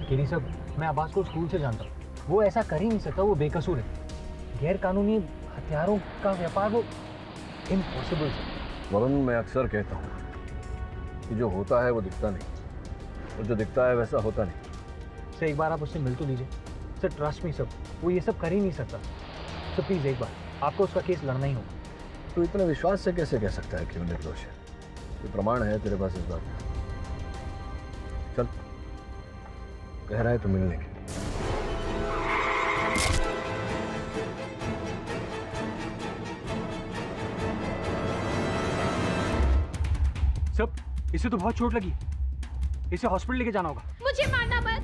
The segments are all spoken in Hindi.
केडी साहब, मैं अब्बास को स्कूल से जानता हूँ। वो ऐसा कर ही नहीं सकता, वो बेकसूर है। गैर कानूनी हथियारों का व्यापार वो इम्पॉसिबल है। वरुण, मैं अक्सर कहता हूँ कि जो होता है वो दिखता नहीं, और जो दिखता है वैसा होता नहीं। सर एक बार आप उससे मिल तो लीजिए। सर ट्रस्ट मी सर, वो ये सब कर ही नहीं सकता। सर प्लीज़ एक बार, आपको उसका केस लड़ना ही होगा। तो इतने विश्वास से कैसे कह सकता है कि वो निर्दोष है? कोई प्रमाण है तेरे पास इस बात का? चल, कह रहा है तो मिल लेंगे। सब, इसे तो बहुत चोट लगी, इसे हॉस्पिटल लेके जाना होगा। मुझे मारना मत,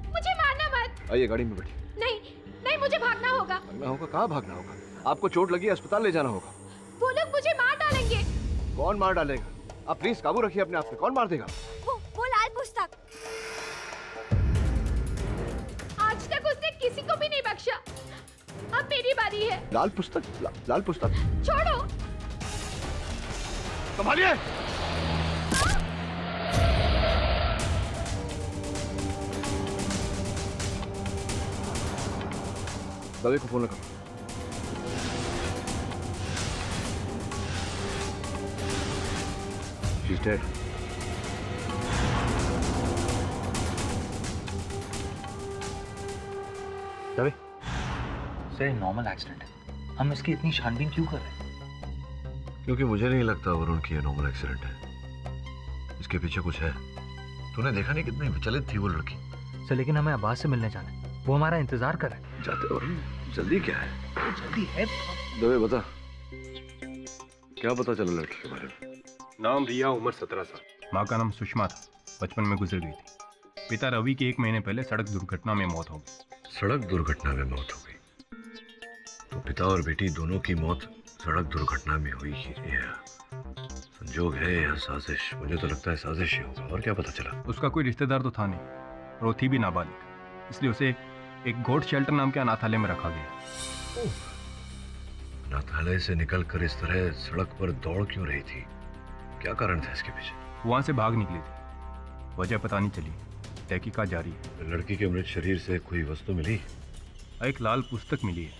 मुझे मारना मत। आइए गाड़ी में बैठिए। नहीं नहीं, मुझे भागना होगा। भागना होगा? कहाँ भागना होगा? आपको चोट लगी, अस्पताल ले जाना होगा। वो लोग मुझे मार डालेंगे। कौन मार डालेगा? आप प्लीज काबू रखिए अपने आप पे। कौन मार देगा? वो लाल पुस्तक। आज तक उसने किसी को भी नहीं बख्शा। अब मेरी बारी है। लाल पुस्तक? लाल पुस्तक? छोड़ो। संभालिए। दवे को फोन लगा। She's dead. Dave, sir normal accident है। हम इसकी इतनी छानबीन क्यों कर रहे हैं? क्योंकि मुझे नहीं लगता वरुण की ये नॉर्मल एक्सीडेंट है। इसके पीछे कुछ है। तूने देखा नहीं कितनी विचलित थी वो लड़की? सर लेकिन हमें अब्बास से मिलने जाना है, वो हमारा इंतजार कर रहा है। जाते वरुण, जल्दी क्या है? जल्दी है। दवे बता, क्या पता चला लड़की के बारे में? नाम रिया, उम्र 17 साल। माँ का नाम सुषमा था, बचपन में गुजर गई थी। पिता रवि की 1 महीने पहले सड़क दुर्घटना में मौत हो गई। सड़क दुर्घटना में मौत हो गई? तो पिता और बेटी दोनों की मौत सड़क दुर्घटना में हुई ही है। संजोग है या साजिश? मुझे तो लगता है साजिश ही होगा। और क्या पता चला? उसका कोई रिश्तेदार तो था नहीं, और वो थी भी नाबालिग, इसलिए उसे एक गोड शेल्टर नाम के अनाथालय में रखा गया। अनाथालय से निकलकर इस तरह सड़क पर दौड़ क्यों रही थी? क्या कारण था इसके पीछे? वहां से भाग निकली थी, वजह पता नहीं चली, तहकीकात जारी है। लड़की के मृत शरीर से कोई वस्तु मिली? एक लाल पुस्तक मिली है।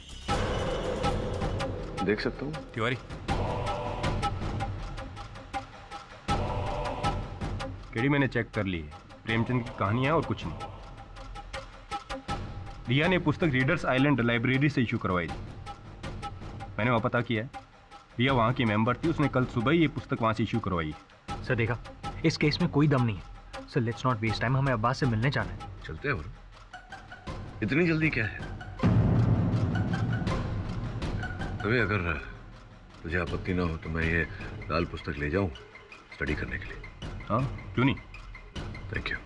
देख सकता हूँ? तिवारी, केडी मैंने चेक कर ली है, प्रेमचंद की कहानी है और कुछ नहीं। रिया ने पुस्तक रीडर्स आइलैंड लाइब्रेरी से इशू करवाई थी। मैंने वहाँ पता किया है, रिया वहाँ की मेंबर थी, उसने कल सुबह ही ये पुस्तक वहाँ से इशू करवाई है। सर देखा, इस केस में कोई दम नहीं है। Sir let's not waste time, हमें अब्बास से मिलने जाना है। चलते हैं वरुण, इतनी जल्दी क्या है? अबे अगर तुझे आपत्ति ना हो तो मैं ये लाल पुस्तक ले जाऊं स्टडी करने के लिए? हाँ क्यों नहीं। Thank you.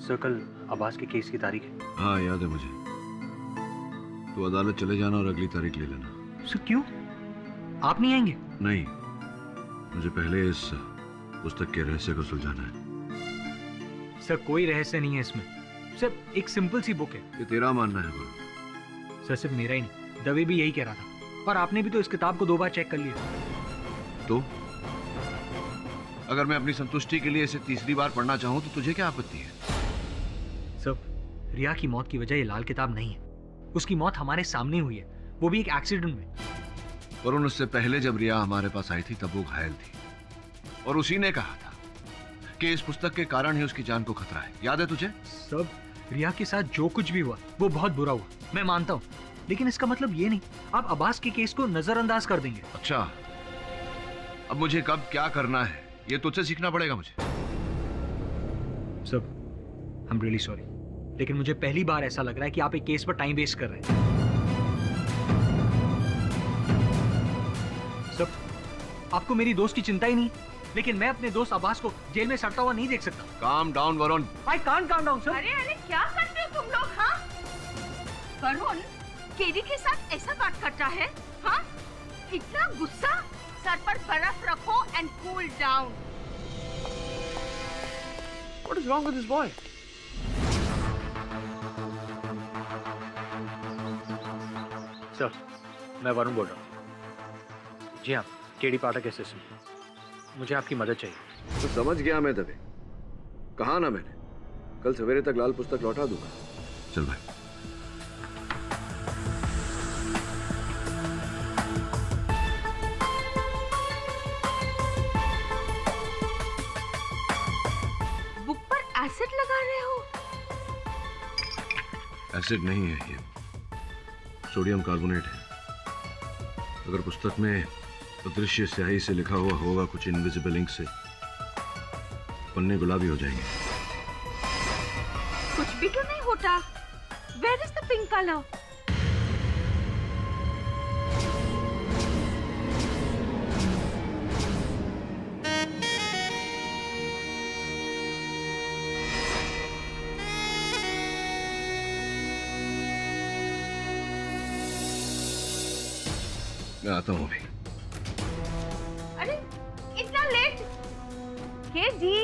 सर कल अब्बास के केस की तारीख है। हाँ याद है मुझे। तो अदालत चले जाना और अगली तारीख ले लेना। सर क्यों, आप नहीं आएंगे? नहीं, मुझे पहले इस पुस्तक के रहस्य को सुलझाना है। सर कोई रहस्य नहीं है इसमें, सिर्फ एक सिंपल सी बुक है। ये तेरा मानना है वरुण? सर सिर्फ मेरा ही नहीं, दवे भी यही कह रहा था, और आपने भी तो इस किताब को 2 बार चेक कर लिया। तो अगर मैं अपनी संतुष्टि के लिए इसे तीसरी बार पढ़ना चाहूं तो तुझे क्या आपत्ति है? सर रिया की मौत की वजह ये लाल किताब नहीं है, उसकी मौत हमारे सामने हुई है, वो भी एक एक्सीडेंट में। वरुण, उससे पहले जब रिया हमारे पास आई थी तब वो घायल थी, और उसी ने कहा था कि इस पुस्तक के कारण ही उसकी जान को खतरा है। याद है तुझे? सब रिया के साथ जो कुछ भी हुआ वो बहुत बुरा हुआ, मैं मानता हूँ, लेकिन इसका मतलब ये नहीं आप अब्बास के केस को नजरअंदाज कर देंगे। अच्छा, अब मुझे कब क्या करना है ये तुझसे सीखना पड़ेगा मुझे। सब आई एम रियली सॉरी, लेकिन मुझे पहली बार ऐसा लग रहा है कि आप एक केस पर टाइम वेस्ट कर रहे हैं। सब आपको मेरी दोस्त की चिंता ही नहीं, लेकिन मैं अपने दोस्त अब्बास को जेल में सड़ता हुआ नहीं देख सकता। Calm down Varun. I can't calm down sir. अरे अरे क्या करते हो तुम लोग? हाँ वरुण, केडी के साथ ऐसा बात करता है? हाँ इतना गुस्सा? सर पर बर्फ रखो and cool down. What is wrong with this boy? Sir, मैं वरुण बोल रहा हूँ। जी हाँ, केडी पाठक असिस्टेंट। मुझे आपकी मदद चाहिए। तो समझ गया मैं दबे, कहा ना मैंने, कल सवेरे तक लाल पुस्तक लौटा दूंगा। चल भाई। बुक पर एसिड लगा रहे हो? एसिड नहीं है ये, सोडियम कार्बोनेट है। अगर पुस्तक में अदृश्य स्याही से लिखा हुआ होगा कुछ इनविजिबल इंक से, पन्ने गुलाबी हो जाएंगे। कुछ भी तो नहीं होता। Where is the pink color? मैं आता हूँ अभी। अरे इतना लेट? के जी?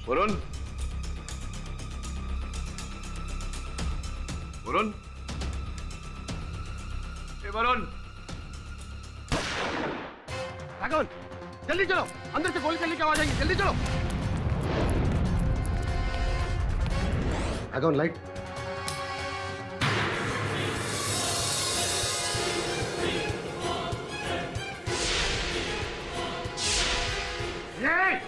वरुण, वरुण, वरुण, राघवन, जल्दी चलो, अंदर से गोली चलने की आवाज आई, जल्दी चलो। राघवन, लाइट।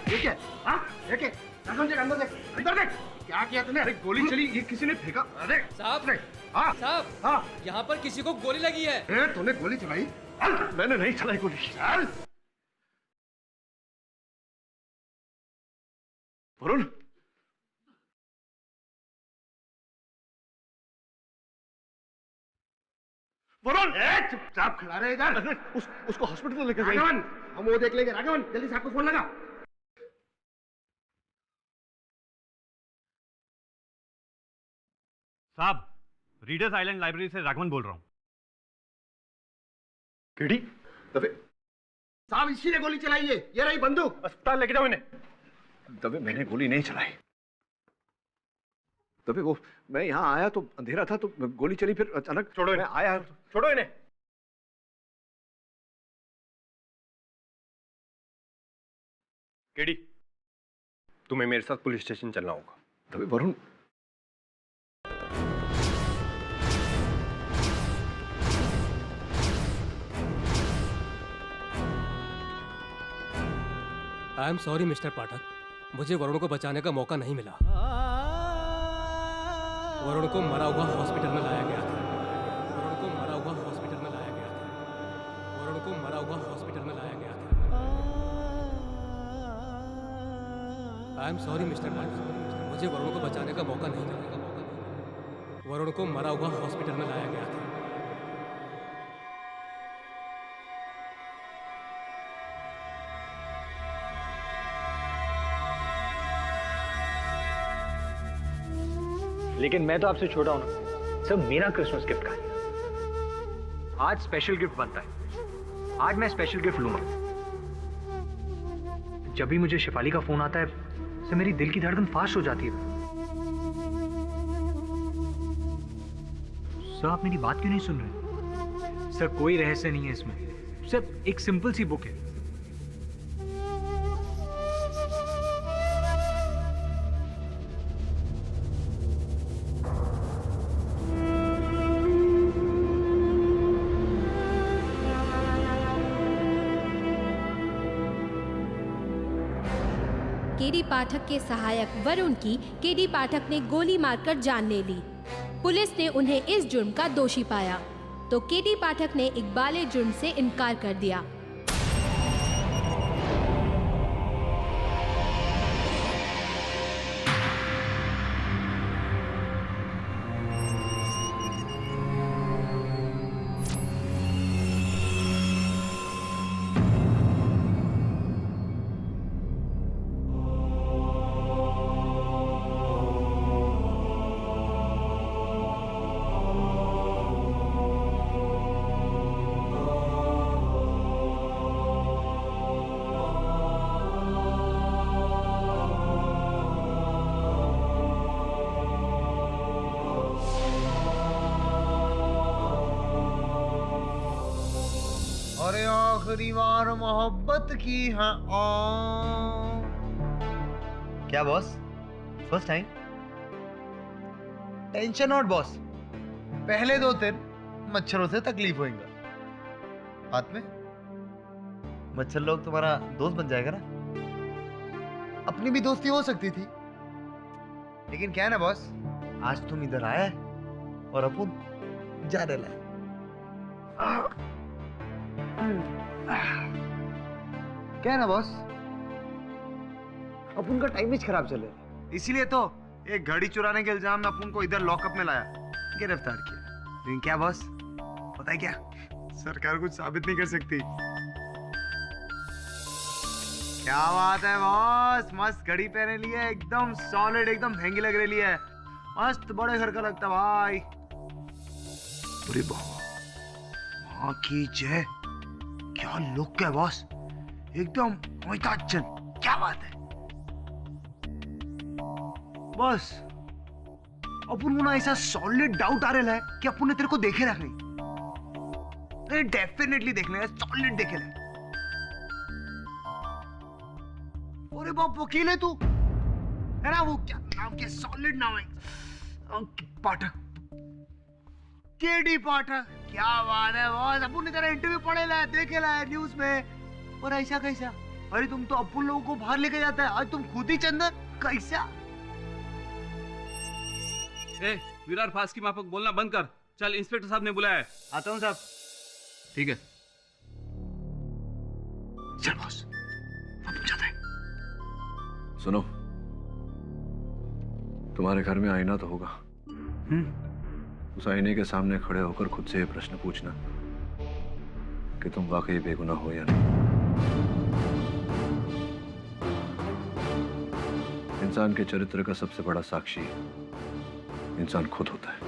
ये क्या? हाँ, ये क्या? राघवन देख, अंदर देख, अंदर देख। क्या किया तूने? अरे गोली चली, ये किसी ने फेंका। अरे साहब, नहीं। हाँ साहब, हाँ, यहाँ पर किसी को गोली लगी है। तूने गोली चलाई? मैंने नहीं चलाई गोली। चल। वरुण, वरुण, चुपचाप खड़ा रहे इधर। उसको हॉस्पिटल लेकर जाइए। राघवन, हम वो देख लेंगे। राघवन, जल्दी से आपको फोन लगा। साहब, रीडर्स आइलैंड लाइब्रेरी से राघवन बोल रहा हूँ। केडी, दबे, साहब इसी ने गोली चलाई है। ये रही बंदूक। अस्पताल लेके जाओ इन्हें। दबे, मैंने गोली नहीं चलाई। दबे, वो मैं यहाँ आया तो अंधेरा था, तो गोली चली, फिर अचानक छोड़ो मैं इन्हें। आया। छोड़ो इन्हें। केडी, तुम्हें मेरे साथ पुलिस स्टेशन चलना होगा। Dave, Varun, I am sorry mister Pathak, मुझे वरुण को बचाने का मौका नहीं मिला। वरुण को मरा हुआ हॉस्पिटल में लाया गया था। वरुण को मरा हुआ हॉस्पिटल में लाया गया था। वरुण को मरा हुआ हॉस्पिटल में लाया गया था। आई एम सॉरी मिस्टर पाठक, मुझे वरुण को बचाने का मौका नहीं मिला। वरुण को मरा हुआ हॉस्पिटल में लाया गया था। लेकिन मैं तो आपसे छोटा हूं ना। सब मेरा क्रिसमस गिफ्ट खाएं। आज स्पेशल गिफ्ट बनता है। आज मैं स्पेशल गिफ्ट लूंगा। जब भी मुझे शेफाली का फोन आता है सर मेरी दिल की धड़कन फास्ट हो जाती है। सर आप मेरी बात क्यों नहीं सुन रहे? सर कोई रहस्य नहीं है इसमें, सर एक सिंपल सी बुक है। केडी पाठक के सहायक वरुण की केडी पाठक ने गोली मारकर जान ले ली। पुलिस ने उन्हें इस जुर्म का दोषी पाया तो केडी पाठक ने इकबाले जुर्म से इनकार कर दिया। अरे आखिरी बार मोहब्बत की है क्या boss? First time? Tension not boss, पहले 2 दिन मच्छरों से तकलीफ होएगा, हाथ में मच्छर लोग तुम्हारा दोस्त बन जाएगा ना। अपनी भी दोस्ती हो सकती थी, लेकिन क्या है ना बॉस, आज तुम इधर आए और अपन जा रहे लाए। क्या है ना बॉस, अपन का टाइम भी खराब चले, इसीलिए तो एक घड़ी चुराने के इल्जाम में अपन को इधर लॉकअप में लाया, गिरफ्तार किया। लेकिन क्या बॉस, पता है क्या, सरकार कुछ साबित नहीं कर सकती। क्या बात है बॉस, मस्त घड़ी पहने लिए, एकदम सॉलिड, एकदम महंगी लग रही है, मस्त बड़े घर का लगता भाई। अरे माँ की जय, क्या लुक है बॉस, एकदम अमिताभ बच्चन, क्या बात है बॉस। अपन को ना ऐसा सॉलिड डाउट आ रहा है कि अपन ने तेरे को देखे रहा नहीं। डेफिनेटली देख लेगा, सॉलिड देखे रहा। अरे बाप, वकील है तू, है ना? वो क्या नाम, क्या सॉलिड नाम है, पाठक, केडी पाठक। क्या बात है बॉस, अपन ने तेरा इंटरव्यू पढ़े ला, देखे ला न्यूज में, और ऐसा कैसा? अरे तुम तो अपन लोगों को बाहर लेके जाता है, आज तुम खुद ही चंदन, कैसा? ए, विरार फास की माफक बोलना बंद कर, चल इंस्पेक्टर साहब ने बुलाया है। आता हूँ साहब। ठीक है, चल बॉस, अपन जाते हैं। सुनो, तुम्हारे घर में आईना तो होगा, उस आईने के सामने खड़े होकर खुद से ये प्रश्न पूछना कि तुम वाकई बेगुनाह हो या नहीं। इंसान के चरित्र का सबसे बड़ा साक्षी इंसान खुद होता है।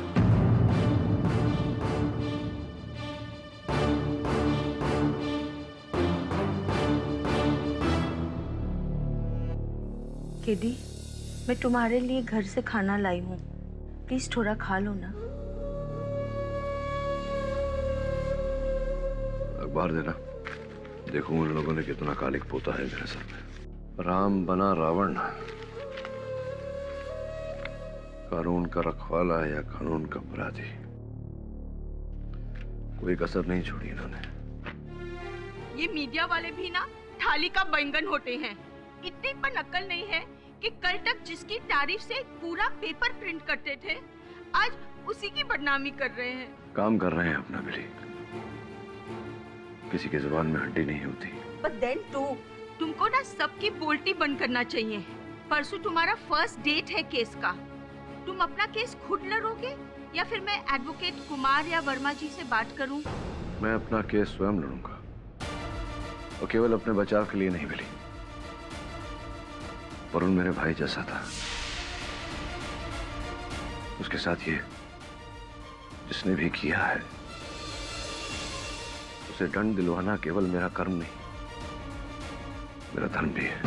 केडी, मैं तुम्हारे लिए घर से खाना लाई हूँ, प्लीज थोड़ा खा लो ना। अखबार देना, देखूं उन लोगों ने कितना कालिक पोता है मेरे सर पे। राम बना रावण, कानून का रखवाला या कानून का अपराधी, कोई कसर नहीं छोड़ी इन्होंने। ये मीडिया वाले भी ना थाली का बैंगन होते हैं, इतनी पर अक्ल नहीं है कि कल तक जिसकी तारीफ से पूरा पेपर प्रिंट करते थे, आज उसी की बदनामी कर रहे हैं। काम कर रहे हैं अपना बिली, किसी की जुबान में हड्डी नहीं होती। But then too, तुमको ना सबकी बोलती बंद करना चाहिए। परसों तुम्हारा फर्स्ट डेट है केस का, तुम अपना केस खुद लड़ोगे या फिर मैं एडवोकेट कुमार या वर्मा जी से बात करूं? मैं अपना केस स्वयं लड़ूंगा, और केवल अपने बचाव के लिए नहीं बिली। वरुण मेरे भाई जैसा था, उसके साथ ये जिसने भी किया है, उसे दंड दिलवाना केवल मेरा कर्म नहीं, मेरा धर्म भी है।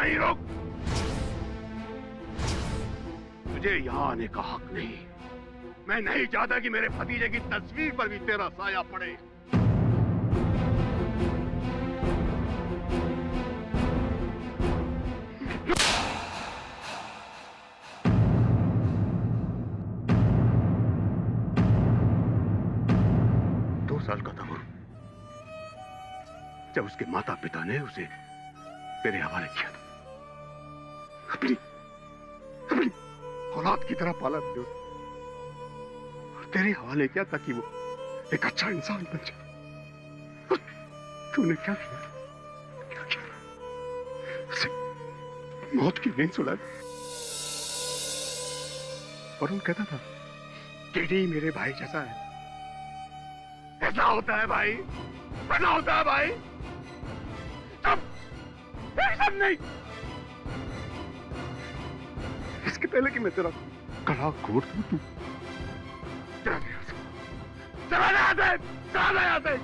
नहीं, रुक। मुझे यहाँ आने का हक नहीं। मैं नहीं चाहता कि मेरे भतीजे की तस्वीर पर भी तेरा साया पड़े। साल का था वो जब उसके माता पिता ने उसे तेरे हवाले किया था। अपनी औलाद की तरह पाला थे उसे और तेरे हवाले किया ताकि वो एक अच्छा इंसान बन जाए। तूने क्या किया? क्या किया? उसे मौत की नींद सुला दी। वरुण कहता था केडी मेरे भाई जैसा है। ऐसा होता है भाई, ऐसा होता है भाई। सब नहीं। इसके पहले कि मैं तेरा गला घोट दूं, तू चला यहाँ से।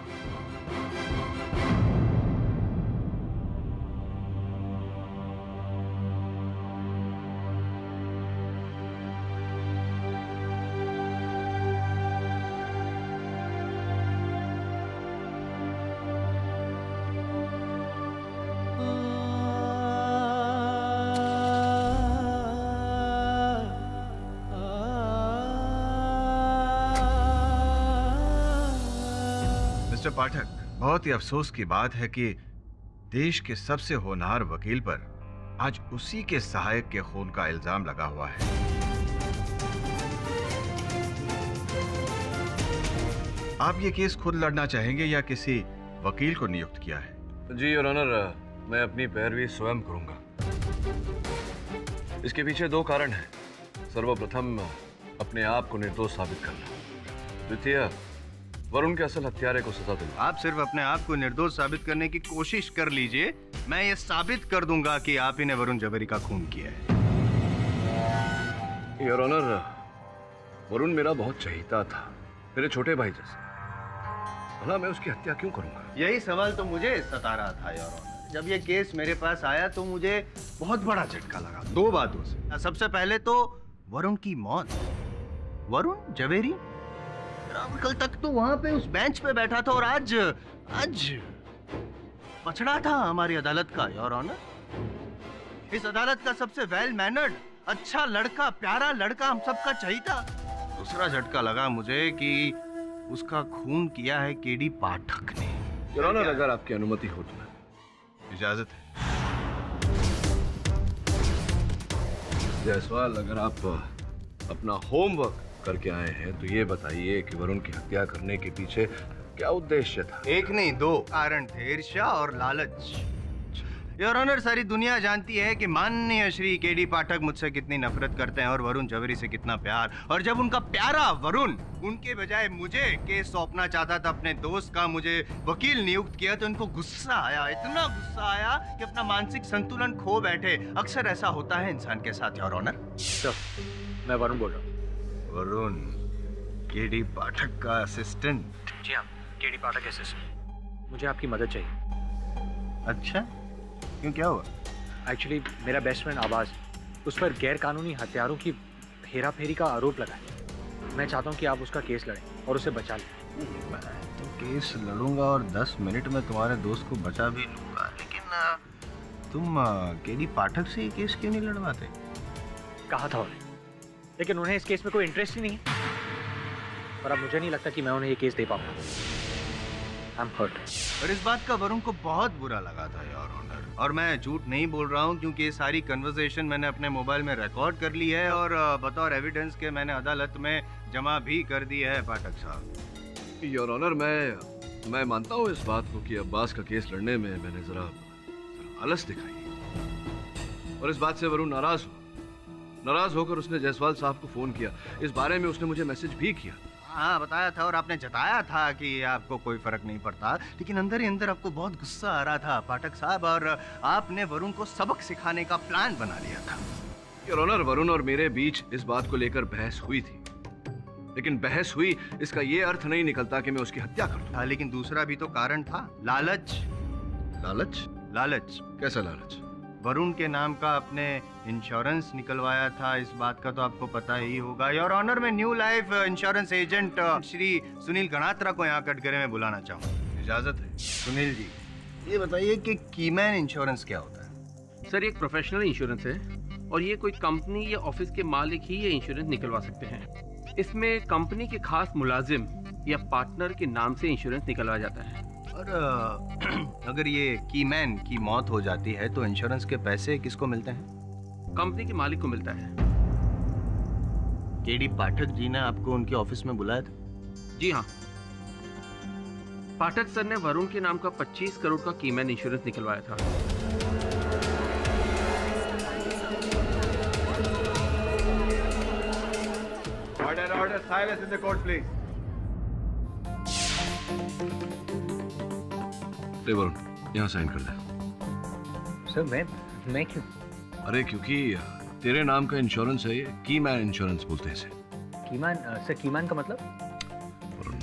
मिस्टर पाठक, बहुत ही अफसोस की बात है कि देश के सबसे होनहार वकील पर आज उसी के सहायक के खून का इल्जाम लगा हुआ है। आप ये केस खुद लड़ना चाहेंगे या किसी वकील को नियुक्त किया है? जी योर ऑनर, मैं अपनी पैरवी स्वयं करूंगा। इसके पीछे दो कारण हैं। सर्वप्रथम अपने आप को निर्दोष साबित करना, द्वितीय वरुण के असल हत्यारे को सजा देना। आप सिर्फ अपने आप को निर्दोष साबित करने की कोशिश कर लीजिए, मैं ये साबित कर दूंगा कि आप ही ने वरुण जवेरी का खून किया है। योर ऑनर, वरुण मेरा बहुत चहीता था, मेरे छोटे भाई जैसे। भला मैं उसकी हत्या क्यों करूंगा? यही सवाल तो मुझे सता रहा था योर ऑनर। जब ये केस मेरे पास आया तो मुझे बहुत बड़ा झटका लगा दो बातों से। सबसे पहले तो वरुण की मौत। वरुण जवेरी कल तक तो वहां पे उस बेंच पे बैठा था और आज पछड़ा था हमारी अदालत का योर ऑनर। इस अदालत का सबसे वेल मैनर्ड, अच्छा लड़का, प्यारा लड़का, हम सबका चहीता। दूसरा झटका लगा मुझे कि उसका खून किया है केडी पाठक ने। योर ऑनर, अगर आपकी अनुमति हो तो इजाजत है। जायसवाल, अगर आप अपना होमवर्क करके आए हैं तो ये बताइए कि वरुण की हत्या करने के पीछे क्या उद्देश्य था? एक नहीं, दो कारण थे, ईर्ष्या और लालच। योर ऑनर, सारी दुनिया जानती है कि माननीय श्री केडी पाठक मुझसे कितनी नफरत करते हैं और वरुण जवेरी से कितना प्यार। और जब उनका प्यारा वरुण उनके बजाय मुझे केस सौंपना चाहता था, अपने दोस्त का मुझे वकील नियुक्त किया, तो इनको गुस्सा आया, इतना गुस्सा आया कि अपना मानसिक संतुलन खो बैठे। अक्सर ऐसा होता है इंसान के साथ योर ऑनर। मैं वरुण बोल रहा हूँ। वरुण केडी पाठक का असिस्टेंट? जी हाँ, केडी पाठक असिस्टेंट। मुझे आपकी मदद चाहिए। अच्छा, क्यों, क्या हुआ? एक्चुअली मेरा बेस्ट फ्रेंड आवाज, उस पर गैर कानूनी हथियारों की हेरा फेरी का आरोप लगा है। मैं चाहता हूँ कि आप उसका केस लड़ें और उसे बचा लें। मैं तो केस लड़ूंगा और 10 मिनट में तुम्हारे दोस्त को बचा भी लूंगा, लेकिन तुम केडी पाठक से ये केस क्यों नहीं लड़वाते? कहा था उन्हें, लेकिन उन्हें इस केस में कोई इंटरेस्ट ही नहीं है। और अब मुझे नहीं लगता कि मैं उन्हें ये केस दे पाऊंगा। I'm hurt. और इस बात का वरुण को बहुत बुरा लगा था योर ऑनर। और मैं झूठ नहीं बोल रहा हूँ, क्योंकि ये सारी कन्वर्सेशन मैंने अपने मोबाइल में रिकॉर्ड कर ली है और बतौर एविडेंस के मैंने अदालत में जमा भी कर दी है पाठक साहब। योर ऑनर, मैं मानता हूँ इस बात को कि अब्बास का केस लड़ने में मैंने जरा आलस दिखाई और इस बात से वरुण नाराज होकर उसने जायसवाल साहब को फोन किया। इस बारे में उसने मुझे मैसेज भी किया। हाँ, बताया था और आपने जताया था कि आपको कोई फर्क नहीं पड़ता, लेकिन अंदर ही अंदर आपको बहुत गुस्सा आ रहा था पाठक साहब, और आपने वरुण को सबक सिखाने का प्लान बना लिया था। योर ऑनर, वरुण और मेरे बीच इस बात को लेकर बहस हुई थी, लेकिन बहस हुई इसका ये अर्थ नहीं निकलता कि मैं उसकी हत्या कर दूं। लेकिन दूसरा भी तो कारण था, लालच। लालच? लालच। कैसा लालच? वरुण के नाम का आपने इंश्योरेंस निकलवाया था, इस बात का तो आपको पता ही होगा। योर ऑनर, मैं new life insurance agent Shri Sunil Ganatra को यहाँ कटघरे में बुलाना चाहूँ, इजाजत है? सुनील जी, ये बताइए कि कीमैन इंश्योरेंस क्या होता है? सर, ये एक प्रोफेशनल इंश्योरेंस है और ये कोई कंपनी या ऑफिस के मालिक ही ये इंश्योरेंस निकलवा सकते हैं। इसमें कंपनी के खास मुलाजिम या पार्टनर के नाम से इंश्योरेंस निकलवाया जाता है। और अगर ये कीमैन की मौत हो जाती है तो इंश्योरेंस के पैसे किसको मिलते हैं? कंपनी के मालिक को मिलता है। केडी पाठक जी ने आपको उनके ऑफिस में बुलाया था? जी हाँ, पाठक सर ने वरुण के नाम का 25 करोड़ का कीमैन इंश्योरेंस निकलवाया था। Order, silence in the court, please. ले वरुण, यहाँ साइन कर दे। सर मैं क्यों? अरे क्योंकि तेरे नाम का इंश्योरेंस है ये, कीमैन इंश्योरेंस बोलते हैं इसे। कीमैन? सर कीमैन का मतलब? वरुण,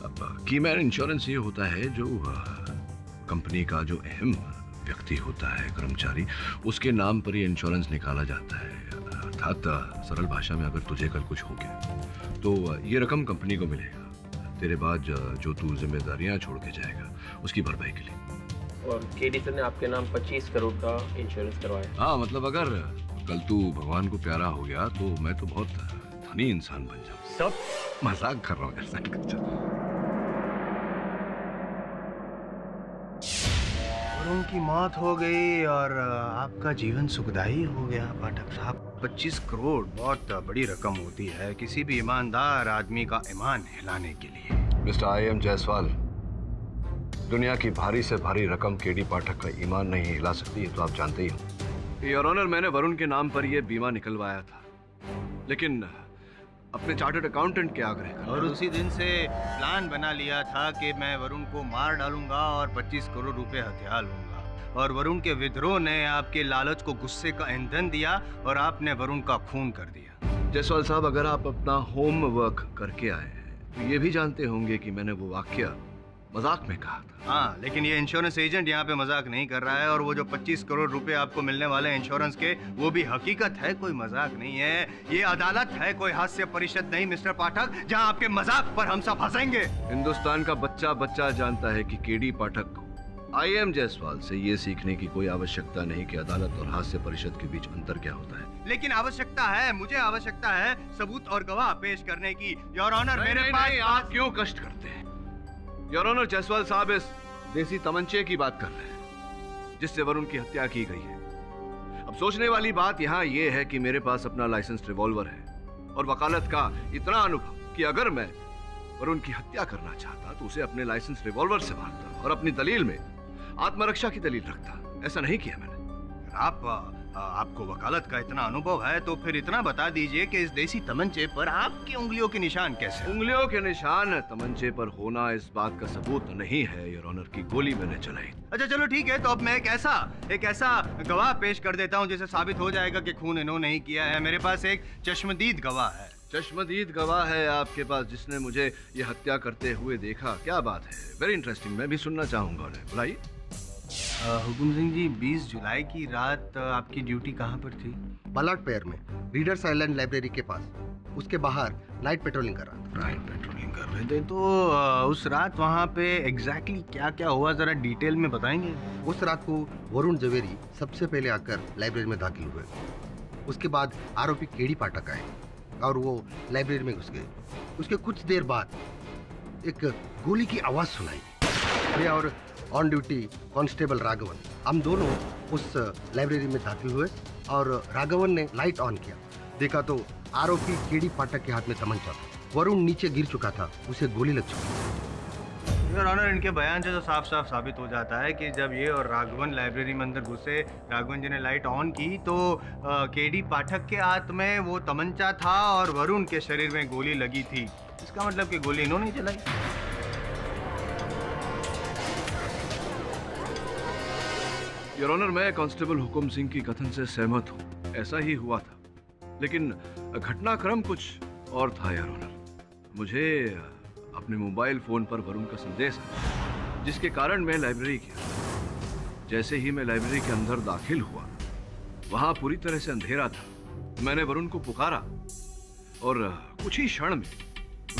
अब कीमैन इंश्योरेंस ये होता है जो कंपनी का जो अहम व्यक्ति होता है, कर्मचारी, उसके नाम पर ये इंश्योरेंस निकाला जाता है। अर्थात सरल भाषा में अगर तुझे कल कुछ हो गया तो ये रकम कंपनी को मिलेगा तेरे बाद जो तू जिम्मेदारियां छोड़ के जाएगा उसकी भरपाई के लिए। और केडी सर ने आपके नाम 25 करोड़ का इंश्योरेंस करवाया। हाँ, मतलब अगर कल तू भगवान को प्यारा हो गया तो मैं तो बहुत धनी इंसान बन जाऊँ। सब मजाक कर रहा हूँ यार। वरुण की मौत हो गई और आपका जीवन सुखदायी हो गया पाठक साहब। 25 करोड़ बहुत बड़ी रकम होती है किसी भी ईमानदार आदमी का ईमान हिलाने के लिए। मिस्टर आई.एम. जायसवाल, दुनिया की भारी से भारी रकम केडी पाठक का ईमान नहीं हिला सकती, ये तो आप जानते ही हो। योर ऑनर, मैंने वरुण के नाम पर यह बीमा निकलवाया था, लेकिन अपने चार्टर्ड अकाउंटेंट के आग्रह और उसी दिन से प्लान बना लिया था कि मैं वरुण को मार डालूंगा और 25 करोड़ रुपए हथिया लूंगा। और वरुण के विद्रोह ने आपके लालच को गुस्से का ईंधन दिया और आपने वरुण का खून कर दिया। जायसवाल साहब, अगर आप अपना होमवर्क करके आए हैं तो ये भी जानते होंगे कि मैंने वो वाक्य मजाक में कहा था। हाँ, लेकिन ये इंश्योरेंस एजेंट यहाँ पे मजाक नहीं कर रहा है और वो जो 25 करोड़ रुपए आपको मिलने वाले इंश्योरेंस के, वो भी हकीकत है, कोई मजाक नहीं है। ये अदालत है, कोई हास्य परिषद नहीं मिस्टर पाठक, जहाँ आपके मजाक पर हम सब हंसेंगे। हिंदुस्तान का बच्चा बच्चा जानता है कि केडी पाठक को आई.एम. जायसवाल से ये सीखने की कोई आवश्यकता नहीं कि अदालत और हास्य परिषद के बीच अंतर क्या होता है। लेकिन आवश्यकता है, मुझे आवश्यकता है सबूत और गवाह पेश करने की। योर ऑनर, मेरे पास आप क्यों कष्ट करते हैं? योर ऑनर, जायसवाल साहब इस देसी तमंचे की बात कर रहे हैं जिससे वरुण की हत्या की गई है। अब सोचने वाली बात यहाँ ये है कि मेरे पास अपना लाइसेंस रिवॉल्वर है और वकालत का इतना अनुभव कि अगर मैं वरुण की हत्या करना चाहता तो उसे अपने लाइसेंस रिवॉल्वर से मारता और अपनी दलील में आत्मरक्षा की दलील रखता। ऐसा नहीं किया मैंने। आपको वकालत का इतना अनुभव है तो फिर इतना बता दीजिए कि इस देसी तमंचे पर आपकी उंगलियों के निशान कैसे? उंगलियों के निशान तमंचे पर होना इस बात का सबूत नहीं है योर ऑनर की गोली मैंने चलाई। अच्छा चलो ठीक है, तो अब मैं एक ऐसा गवाह पेश कर देता हूँ जिससे साबित हो जाएगा कि खून इन्होंने नहीं किया है। मेरे पास एक चश्मदीद गवाह है। चश्मदीद गवाह है आपके पास जिसने मुझे ये हत्या करते हुए देखा? क्या बात है, वेरी इंटरेस्टिंग, मैं भी सुनना चाहूंगा उन्हें। बुलाइए। हुकुम सिंह जी, 20 जुलाई की रात आपकी ड्यूटी कहाँ पर थी? बलाट पेयर में, रीडर्स आइलैंड लाइब्रेरी के पास। उसके बाहर नाइट पेट्रोलिंग कर रहा था। नाइट पेट्रोलिंग कर रहे थे, तो उस रात वहाँ पे एग्जैक्टली क्या क्या हुआ, जरा डिटेल में बताएंगे? उस रात को वरुण जवेरी सबसे पहले आकर लाइब्रेरी में दाखिल हुए। उसके बाद आरोपी केडी पाठक आए और वो लाइब्रेरी में घुस गए। उसके कुछ देर बाद एक गोली की आवाज सुनाई। मैं और ऑन ड्यूटी कांस्टेबल राघवन, हम दोनों उस लाइब्रेरी में दाखिल हुए और राघवन ने लाइट ऑन किया। देखा तो आरोपी केडी पाठक के हाथ में तमंचा था। वरुण नीचे गिर चुका था, उसे गोली लग चुकी थी। योर ऑनर, इनके बयान से तो साफ साफ साबित हो जाता है कि जब ये और राघवन लाइब्रेरी में अंदर घुसे, राघवन जी ने लाइट ऑन की तो केडी पाठक के हाथ में वो तमंचा था और वरुण के शरीर में गोली लगी थी। इसका मतलब कि गोली इन्होंने चलाई। योर ऑनर, मैं कांस्टेबल हुकुम सिंह की कथन से सहमत हूँ, ऐसा ही हुआ था। लेकिन घटनाक्रम कुछ और था योर ऑनर। मुझे अपने मोबाइल फोन पर वरुण का संदेश आया जिसके कारण मैं लाइब्रेरी गया। जैसे ही मैं लाइब्रेरी के अंदर दाखिल हुआ, वहां पूरी तरह से अंधेरा था। मैंने वरुण को पुकारा और कुछ ही क्षण में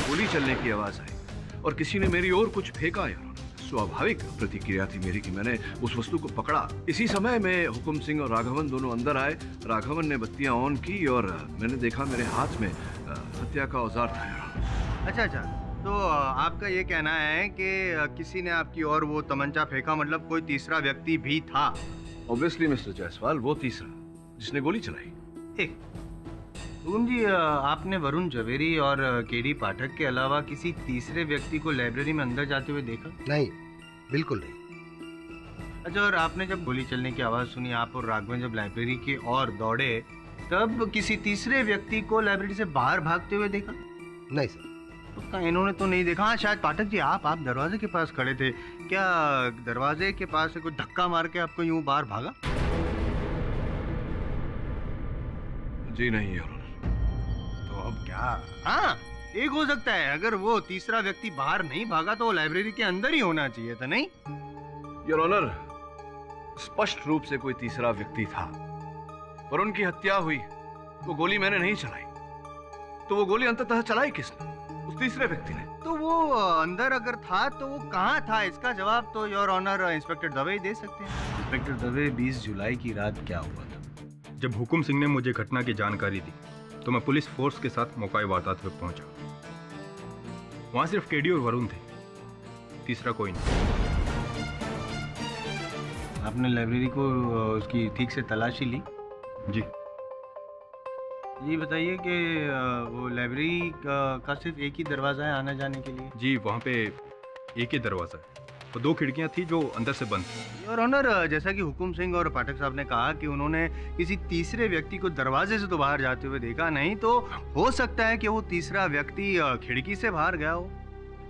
गोली चलने की आवाज आई और किसी ने मेरी ओर कुछ फेंका। यार स्वाभाविक प्रतिक्रिया थी मेरी कि मैंने उस वस्तु को पकड़ा। इसी समय में हुकुम सिंह और राघवन दोनों अंदर आए। राघवन ने बत्तियां ऑन की और मैंने देखा मेरे हाथ में हत्या का औजार था। यार अच्छा, तो आपका ये कहना है कि किसी ने आपकी ओर वो तमंचा फेंका, मतलब कोई तीसरा व्यक्ति भी था? ऑब्वियसली मिस्टर जायसवाल, वो तीसरा जिसने गोली चलाई। ठीक हुकुम जी, आपने वरुण जवेरी और केडी पाठक के अलावा किसी तीसरे व्यक्ति को लाइब्रेरी में अंदर जाते हुए देखा? नहीं, बिल्कुल नहीं। अच्छा, और आपने जब गोली चलने की आवाज सुनी, आप और राघवन जब लाइब्रेरी की ओर दौड़े, तब किसी तीसरे व्यक्ति को लाइब्रेरी से बाहर भागते हुए देखा? नहीं सर। पक्का इन्होंने तो नहीं देखा। हाँ, शायद पाठक जी आप दरवाजे के पास खड़े थे, क्या दरवाजे के पास से कोई धक्का मार के आपको यूं बाहर भागा? जी नहीं यार। तो अब क्या? हाँ, एक हो सकता है, अगर वो तीसरा व्यक्ति बाहर नहीं भागा तो वो लाइब्रेरी के अंदर ही होना चाहिए था, नहीं? योर ऑनर, स्पष्ट रूप से कोई तीसरा व्यक्ति था। पर उनकी हत्या हुई, वो गोली मैंने नहीं चलाई, तो वो गोली अंततः चलाई किसने? उस तीसरे व्यक्ति ने। तो वो अंदर अगर था तो वो कहाँ था? इसका जवाब तो योर ऑनर इंस्पेक्टर दवे ही दे सकते हैं। इंस्पेक्टर दवे, 20 जुलाई की रात क्या हुआ था? जब हुकुम सिंह ने मुझे घटना की जानकारी दी तो मैं पुलिस फोर्स के साथ मौका वारदात पे पहुंचा। वहां सिर्फ केडी और वरुण थे, तीसरा कोई नहीं। आपने लाइब्रेरी को उसकी ठीक से तलाशी ली? जी। ये बताइए कि वो लाइब्रेरी का सिर्फ एक ही दरवाजा है आने जाने के लिए? जी, वहाँ पे एक ही दरवाजा है, वो 2 खिड़कियाँ थी जो अंदर से बंद थी। और ऑनर, जैसा कि हुकुम सिंह और पाठक साहब ने कहा कि उन्होंने किसी तीसरे व्यक्ति को दरवाजे से तो बाहर जाते हुए देखा नहीं, तो हो सकता है कि वो तीसरा व्यक्ति खिड़की से बाहर गया हो।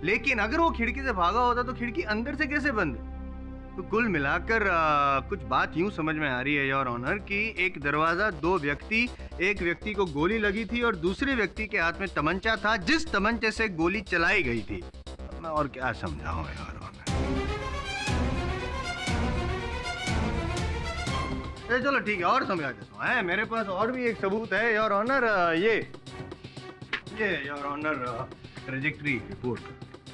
लेकिन अगर वो खिड़की से भागा होता तो खिड़की अंदर से कैसे बंद? तो कुल मिलाकर कुछ बात यूं समझ में आ रही है योर ऑनर कि एक दरवाजा, 2 व्यक्ति, एक व्यक्ति को गोली लगी थी और दूसरे व्यक्ति के हाथ में तमंचा था, जिस तमंचे से गोली चलाई गई थी। मैं और क्या समझाऊं योर ऑनर? चलो ठीक है, और समझा देता हूं। मेरे पास और भी एक सबूत है योर ऑनर। ये your honour trajectory report.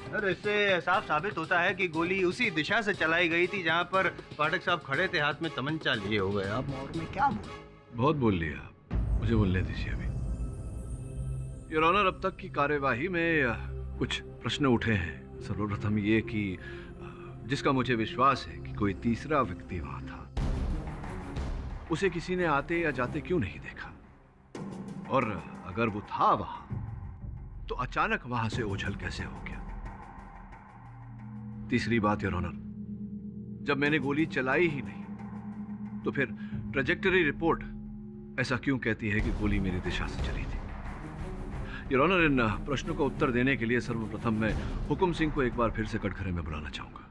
Sir, इससे साफ साबित होता है कि गोली उसी दिशा से चलाई गई थी जहां पर पाठक साहब खड़े थे, हाथ में तमंचा लिए हुए। आप और में क्या बोल? बहुत बोल लिया, मुझे बोलने दीजिए अभी। योर ऑनर, अब तक की कार्यवाही में कुछ प्रश्न उठे हैं। सर्वप्रथम ये कि जिसका मुझे विश्वास है कि कोई तीसरा व्यक्ति वहां था, उसे किसी ने आते या जाते क्यों नहीं देखा? और अगर वो था वहां, तो अचानक वहां से ओझल कैसे हो गया? तीसरी बात योर ऑनर, जब मैंने गोली चलाई ही नहीं, तो फिर ट्रेजेक्टरी रिपोर्ट ऐसा क्यों कहती है कि गोली मेरी दिशा से चली थी? योर ऑनर, इन प्रश्नों का उत्तर देने के लिए सर्वप्रथम मैं हुकुम सिंह को एक बार फिर से कटघरे में बुलाना चाहूंगा।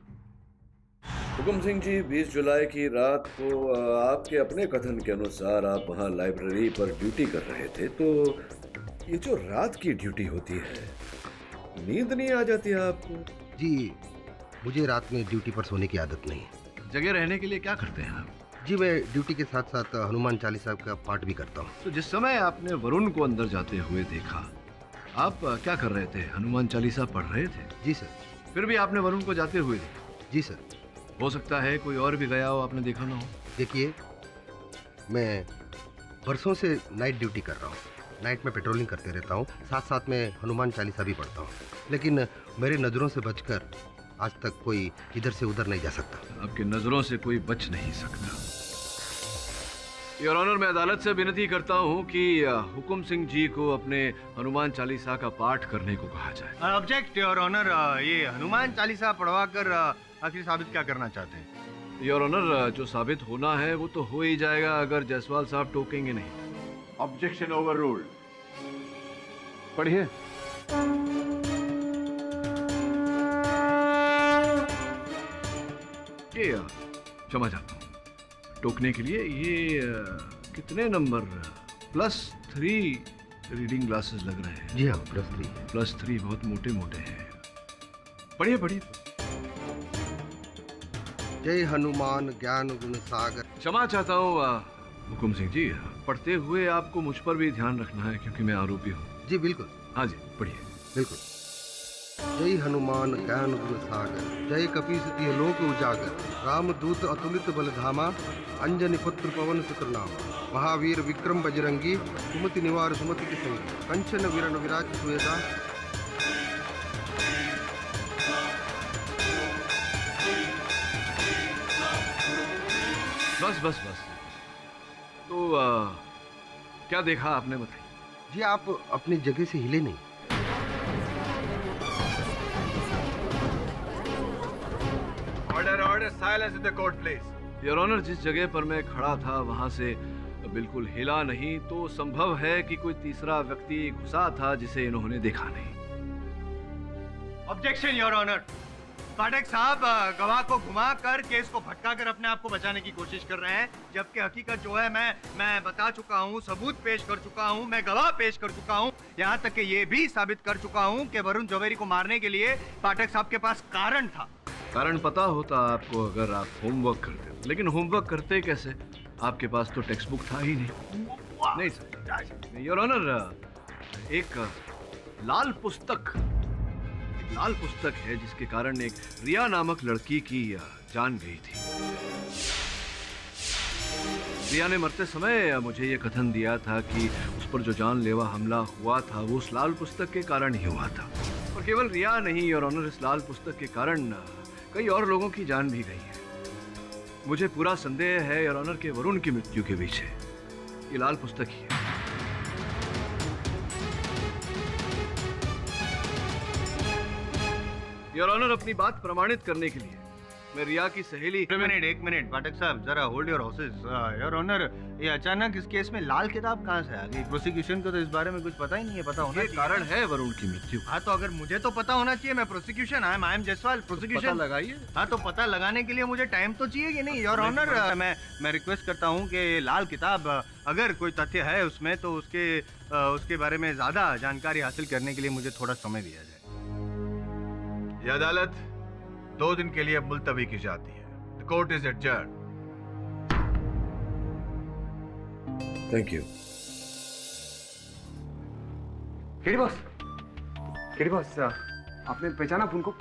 हुकुम सिंह जी, 20 जुलाई की रात को आपके अपने कथन के अनुसार आप वहाँ लाइब्रेरी पर ड्यूटी कर रहे थे, तो ये जो रात की ड्यूटी होती है, नींद नहीं आ जाती है आपको? जी, मुझे रात में ड्यूटी पर सोने की आदत नहीं है। जगह रहने के लिए क्या करते हैं आप? जी, मैं ड्यूटी के साथ साथ हनुमान चालीसा का पाठ भी करता हूँ। तो जिस समय आपने वरुण को अंदर जाते हुए देखा, आप क्या कर रहे थे? हनुमान चालीसा पढ़ रहे थे? जी सर। फिर भी आपने वरुण को जाते हुए देखा? जी सर। हो सकता है कोई और भी गया हो, आपने देखा ना हो। देखिए, मैं बरसों से नाइट ड्यूटी कर रहा हूँ, नाइट में पेट्रोलिंग करते रहता हूँ, साथ साथ में हनुमान चालीसा भी पढ़ता हूँ, लेकिन मेरी नज़रों से बचकर आज तक कोई इधर से उधर नहीं जा सकता। आपकी नज़रों से कोई बच नहीं सकता। योर ऑनर, मैं अदालत से विनती करता हूँ कि हुकुम सिंह जी को अपने हनुमान चालीसा का पाठ करने को कहा जाए। ऑब्जेक्ट योर ऑनर, ये हनुमान चालीसा पढ़वा कर आखिर साबित क्या करना चाहते हैं? योर ऑनर, जो साबित होना है वो तो हो ही जाएगा अगर जायसवाल साहब टोकेंगे नहीं। Objection over ruled. पढ़िए। ये क्षमा चाहता हूँ, टोकने के लिए ये कितने नंबर? +3 रीडिंग ग्लासेस लग रहे हैं। जी हाँ, +3। +3 बहुत मोटे मोटे हैं। पढ़िए पढ़िए। जय हनुमान ज्ञान गुण सागर। क्षमा चाहता हूँ हुकुम सिंह जी, पढ़ते हुए आपको मुझ पर भी ध्यान रखना है क्योंकि मैं आरोपी हूँ। जी बिल्कुल। हाँ जी, पढ़िए। बिल्कुल। जय हनुमान ज्ञान गुण सागर, जय कपीस तिह लोक उजागर, रामदूत अतुलित बल धामा, अंजनी पुत्र पवन सुत नाम, महावीर विक्रम बजरंगी, सुमति निवार सुमति के संगी, कंचन विरण विराज सुवेदा। बस बस बस। तो क्या देखा आपने, बताइए। जी आप अपनी जगह से हिले नहीं। Order order, silence in the court please. Your honour, जिस जगह पर मैं खड़ा था वहां से बिल्कुल हिला नहीं, तो संभव है कि कोई तीसरा व्यक्ति घुसा था जिसे इन्होंने देखा नहीं। Objection your honour. पाठक साहब गवाह को घुमाकर केस को भटकाकर अपने आप को बचाने की कोशिश कर रहे हैं, जबकि हकीकत जो है मैं बता चुका हूं, सबूत पेश कर चुका हूं, मैं गवाह पेश कर चुका हूं, यहां तक कि ये भी साबित कर चुका हूं कि वरुण जवेरी को मारने के लिए पाठक साहब के पास कारण था। कारण पता होता आपको अगर आप होमवर्क करते, लेकिन होमवर्क करते कैसे? आपके पास तो टेक्स्ट बुक था ही नहीं सर। योर ऑनर, एक लाल पुस्तक है जिसके कारण एक रिया नामक लड़की की जान गई थी। रिया ने मरते समय मुझे ये कथन दिया था कि उस पर जो जानलेवा हमला हुआ था वो उस लाल पुस्तक के कारण ही हुआ था। और केवल रिया नहीं योर ऑनर, इस लाल पुस्तक के कारण कई और लोगों की जान भी गई है। मुझे पूरा संदेह है योर ऑनर के वरुण की मृत्यु के पीछे ये लाल पुस्तक ही है। योर ऑनर, अपनी बात प्रमाणित करने के लिए मैं रिया की सहेली। एक मिनट पाठक साहब, जरा hold your horses. Your honour, ये अचानक इस केस में लाल किताब कहाँ से आ गई? प्रोसिक्यूशन को तो इस बारे में कुछ पता ही नहीं है। पता होना चाहिए। कारण है वरुण की मृत्यु। हाँ तो अगर मुझे तो पता होना चाहिए, मैं prosecution I am Jaiswal, prosecution. पता लगाइए। हाँ तो पता लगाने के लिए मुझे टाइम तो चाहिए कि नहीं? योर ऑनर, मैं रिक्वेस्ट करता हूँ कि लाल किताब अगर कोई तथ्य है उसमें तो उसके बारे में ज्यादा जानकारी हासिल करने के लिए मुझे थोड़ा समय दिया जाए। ये अदालत 2 दिन के लिए मुलतवी की जाती है। The court is adjourn. Thank you. KD boss, आपने पहचाना अपुन को?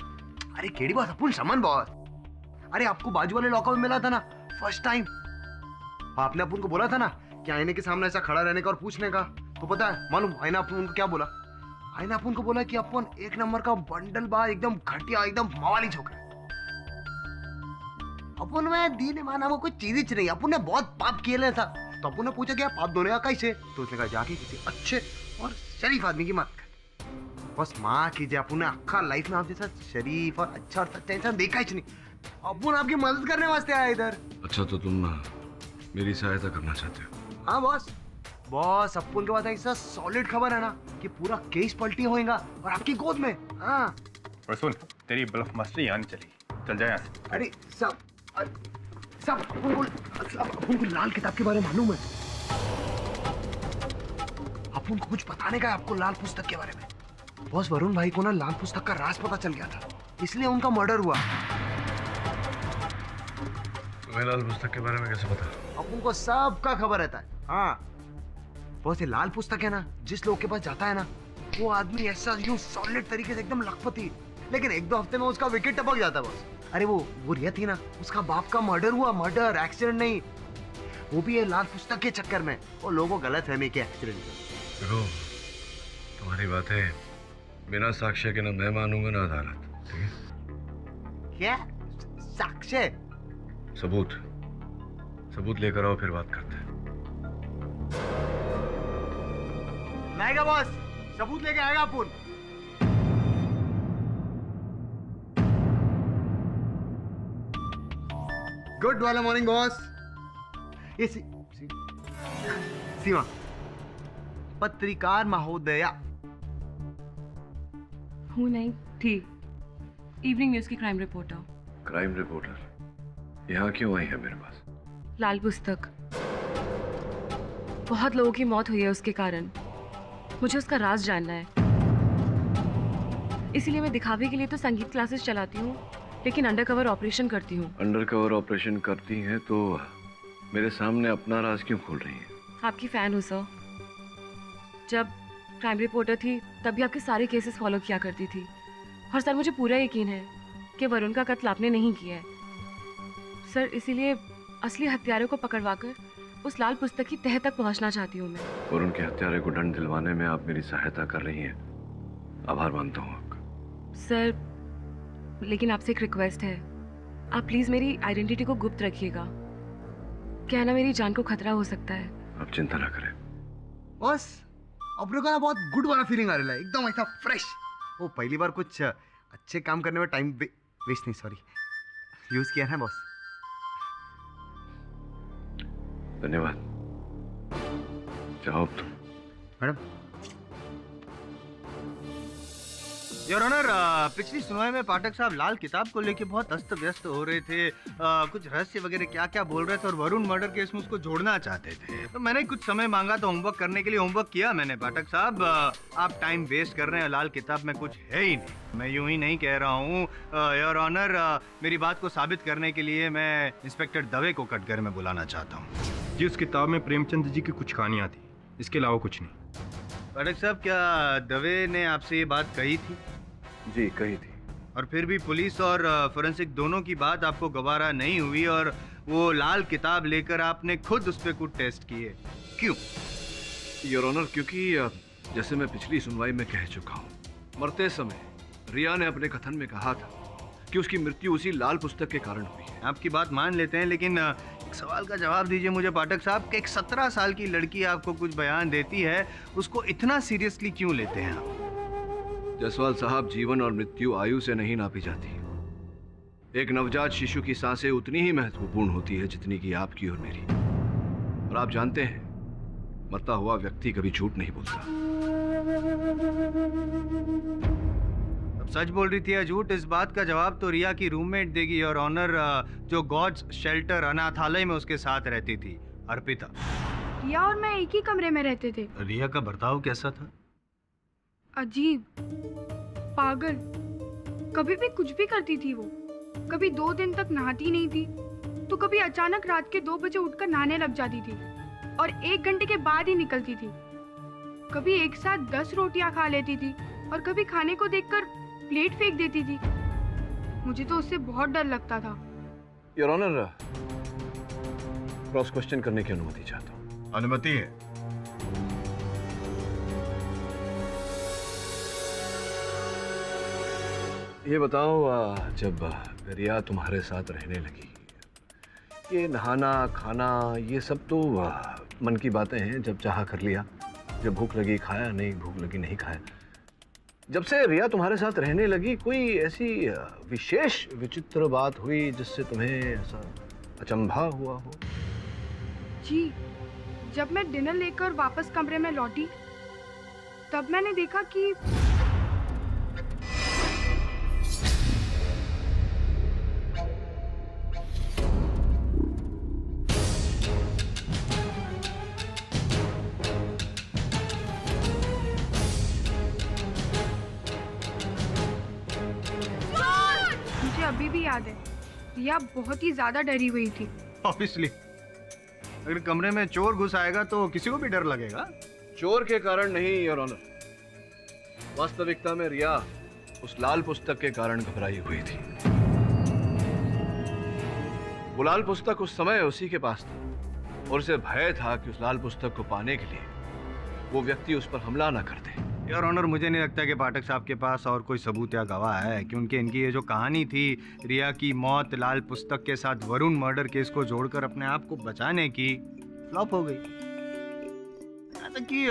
अरे केडी बॉस, अपुन समन बॉस। अरे आपको बाजू वाले लॉकअप में मिला था ना फर्स्ट टाइम। आपने अपुन को बोला था ना कि आईने के सामने ऐसा खड़ा रहने का और पूछने का। तो पता है मालूम आईना अपुन को क्या बोला? आईना अपुन को बोला कि अपन 1 नंबर का बंडल बाज, एकदम घटिया, एकदम मवाली छोकरा। अपन में दीन ईमान वो कोई चीज ही नहीं। अपन ने बहुत पाप किए था। तो अपन ने पूछा क्या पाप धोने का कैसे? तो उसने कहा जाके किसी अच्छे और शरीफ आदमी की मत कर। बस माँ कीजिए, अपन ने अक्खा लाइफ में आप जैसा शरीफ और अच्छा और सच्चा इंसान देखा ही नहीं। अपन आपकी मदद करने वास्ते आया इधर। अच्छा, तो तुम मेरी सहायता करना चाहते हो? हाँ बॉस। बॉस अपन के पास ऐसा सॉलिड खबर है ना कि पूरा केस पलटी होएगा और आपकी गोद में। हाँ और सुन, तेरी ब्लफ मास्टरी यहाँ नहीं चली। चल जाए यहाँ से। अरे सब अपन को लाल किताब के बारे में मालूम है। अपन को कुछ बताने का है आपको लाल पुस्तक के बारे में। बॉस वरुण भाई को ना लाल पुस्तक का राज पता चल गया था, इसलिए उनका मर्डर हुआ। तुम्हें लाल पुस्तक के बारे में कैसे पता? अपन को सबका खबर रहता है। हाँ बॉस, ये लाल पुस्तक है ना, जिस लोग के पास जाता है ना वो आदमी ऐसा यूं सॉलिड तरीके से एकदम लखपति, लेकिन 1-2 हफ्ते में उसका विकेट टपक जाता है बॉस। अरे वो रिया थी ना, उसका बाप का मर्डर हुआ। मर्डर, एक्सीडेंट नहीं, वो भी है लाल पुस्तक के चक्कर में। और लोगों को गलत फहमी के एक्सीडेंट। देखो, तुम्हारी बातें बिना साक्ष्य के ना मैं मानूंगा ना अदालत, ठीक है? क्या साक्ष्य? सबूत लेकर आओ, फिर बात करते हैं। लाएगा बॉस, सबूत लेके आएगा अपन। गुड वाला मॉर्निंग बॉस। ये सीमा पत्रकार महोदया। हूँ नहीं थी, इवनिंग न्यूज की क्राइम रिपोर्टर। क्राइम रिपोर्टर यहाँ क्यों आई है मेरे पास? लाल पुस्तक, बहुत लोगों की मौत हुई है उसके कारण। मुझे उसका राज जानना है, इसीलिए मैं दिखावे के लिए तो संगीत क्लासेस चलाती हूँ, लेकिन अंडरकवर ऑपरेशन करती हूँ। अंडरकवर ऑपरेशन करती हैं तो मेरे सामने अपना राज क्यों खोल रही हैं? आपकी फ़ैन हूँ सर। जब क्राइम रिपोर्टर थी तब भी आपके सारे केसेस फॉलो किया करती थी। और सर मुझे पूरा यकीन है कि वरुण का कत्ल आपने नहीं किया है सर, इसीलिए असली हत्यारे को पकड़वाकर उस लाल पुस्तक की तह तक पहुंचना चाहती हूँ मैं। वरुण के हत्यारे को दंड दिलवाने में आप मेरी सहायता कर रही हैं, आभार मानता हूँ आपका। सर लेकिन आपसे एक रिक्वेस्ट है, आप प्लीज मेरी आइडेंटिटी को गुप्त रखिएगा। क्या है ना, मेरी जान को खतरा हो सकता है। आप चिंता ना करें। बस अपने को ना बहुत गुड वाला फीलिंग आ रहा है, एकदम ऐसा फ्रेश। वो पहली बार कुछ अच्छे काम करने में टाइम वेस्ट नहीं, सॉरी, यूज किया है बॉस। धन्यवाद। जाओ तुम। मैडम। योर ऑनर, पिछली सुनवाई में पाठक साहब लाल किताब को लेके बहुत अस्त व्यस्त हो रहे थे। कुछ रहस्य वगैरह क्या क्या बोल रहे थे और वरुण मर्डर केस में उसको जोड़ना चाहते थे। तो मैंने कुछ समय मांगा तो होमवर्क करने के लिए होमवर्क किया मैंने। पाठक साहब आप टाइम वेस्ट कर रहे हैं, लाल किताब में कुछ है ही नहीं। मैं यूं ही नहीं कह रहा हूँ योर ऑनर, मेरी बात को साबित करने के लिए मैं इंस्पेक्टर दवे को कटघरे में बुलाना चाहता हूँ। जी, उस किताब में प्रेमचंद जी की कुछ कहानियाँ थी, इसके अलावा कुछ नहीं। पाठक साहब, क्या दवे ने आपसे ये बात कही थी? जी कही थी। और फिर भी पुलिस और फोरेंसिक दोनों की बात आपको गवारा नहीं हुई और वो लाल किताब लेकर आपने खुद उस पर कुछ टेस्ट किए, क्यों? योर ऑनर, क्योंकि जैसे मैं पिछली सुनवाई में कह चुका हूँ, मरते समय रिया ने अपने कथन में कहा था कि उसकी मृत्यु उसी लाल पुस्तक के कारण हुई है। आपकी बात मान लेते हैं, लेकिन एक सवाल का जवाब दीजिए मुझे पाठक साहब कि एक 17 साल की लड़की आपको कुछ बयान देती है, उसको इतना सीरियसली क्यों लेते हैं आप? जायसवाल साहब, जीवन और मृत्यु आयु से नहीं नापी जाती। एक नवजात शिशु की सांसें उतनी ही महत्वपूर्ण होती है जितनी कि आपकी और मेरी। और आप जानते हैं, मरता हुआ व्यक्ति कभी झूठ नहीं बोलता। अब सच बोल रही थी या झूठ, इस बात का जवाब तो रिया की रूममेट देगी और ऑनर, जो गॉड्स शेल्टर अनाथालय में उसके साथ रहती थी, अर्पिता। रिया और मैं एक ही कमरे में रहते थे। रिया का बर्ताव कैसा था? अजीब, पागल, कभी भी कुछ भी करती थी वो। कभी 2 दिन तक नहाती नहीं थी, तो कभी अचानक रात के 2 बजे उठकर नहाने लग जाती थी और 1 घंटे के बाद ही निकलती थी। कभी एक साथ 10 रोटियां खा लेती थी और कभी खाने को देखकर प्लेट फेंक देती थी। मुझे तो उससे बहुत डर लगता था। योर ऑनर, क्रॉस क्वेश्चन करने की अनुमति चाहता हूँ। अनुमति है। ये बताओ, जब रिया तुम्हारे साथ रहने लगी, ये नहाना खाना ये सब तो मन की बातें हैं, जब चाहा कर लिया, जब भूख लगी खाया, नहीं भूख लगी नहीं खाया। जब से रिया तुम्हारे साथ रहने लगी, कोई ऐसी विशेष विचित्र बात हुई जिससे तुम्हें ऐसा अचंभा हुआ हो? जी, जब मैं डिनर लेकर वापस कमरे में लौटी, तब मैंने देखा कि अभी भी याद है, रिया बहुत ही ज्यादा डरी हुई थी। ऑब्वियसली, अगर कमरे में चोर घुस आएगा तो किसी को भी डर लगेगा। चोर के कारण नहीं योर ऑनर, वास्तविकता में रिया उस लाल पुस्तक के कारण घबराई हुई थी। वो लाल पुस्तक उस समय उसी के पास था और उसे भय था कि उस लाल पुस्तक को पाने के लिए वो व्यक्ति उस पर हमला ना कर दे। योर ऑनर, मुझे नहीं लगता कि पाठक साहब के पास और कोई सबूत या गवाह है, क्योंकि इनकी ये जो कहानी थी रिया की मौत लाल पुस्तक के साथ वरुण मर्डर केस को जोड़कर अपने आप को बचाने की, फ्लॉप हो गई। कि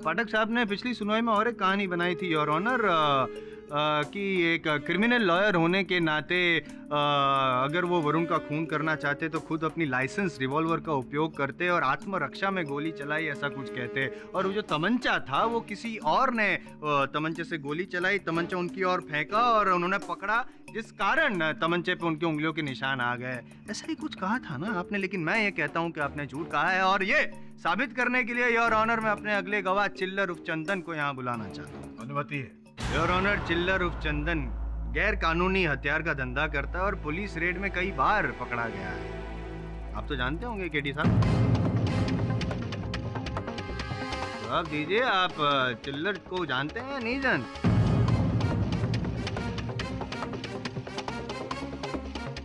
पाठक साहब ने पिछली सुनवाई में और एक कहानी बनाई थी योर ऑनर, कि एक क्रिमिनल लॉयर होने के नाते अगर वो वरुण का खून करना चाहते तो खुद अपनी लाइसेंस रिवॉल्वर का उपयोग करते और आत्मरक्षा में गोली चलाई, ऐसा कुछ कहते। और वो जो तमंचा था वो किसी और ने तमंचे से गोली चलाई, तमंचा उनकी ओर फेंका और उन्होंने पकड़ा, जिस कारण तमंचे पे उनकी उंगलियों के निशान आ गए। ऐसा ही कुछ कहा था ना आपने, लेकिन मैं ये कहता हूँ कि आपने झूठ कहा है। और ये साबित करने के लिए योर ऑनर मैं अपने अगले गवाह चिल्लर उर्फ चंदन को यहाँ बुलाना चाहता हूँ। अनुमति है। योर ऑनर, चिल्लर उर्फ चंदन गैर कानूनी हथियार का धंधा करता है और पुलिस रेड में कई बार पकड़ा गया है। आप तो जानते होंगे केडी साहब। जवाब दीजिए, आप चिल्लर को जानते हैं या नहीं जानते?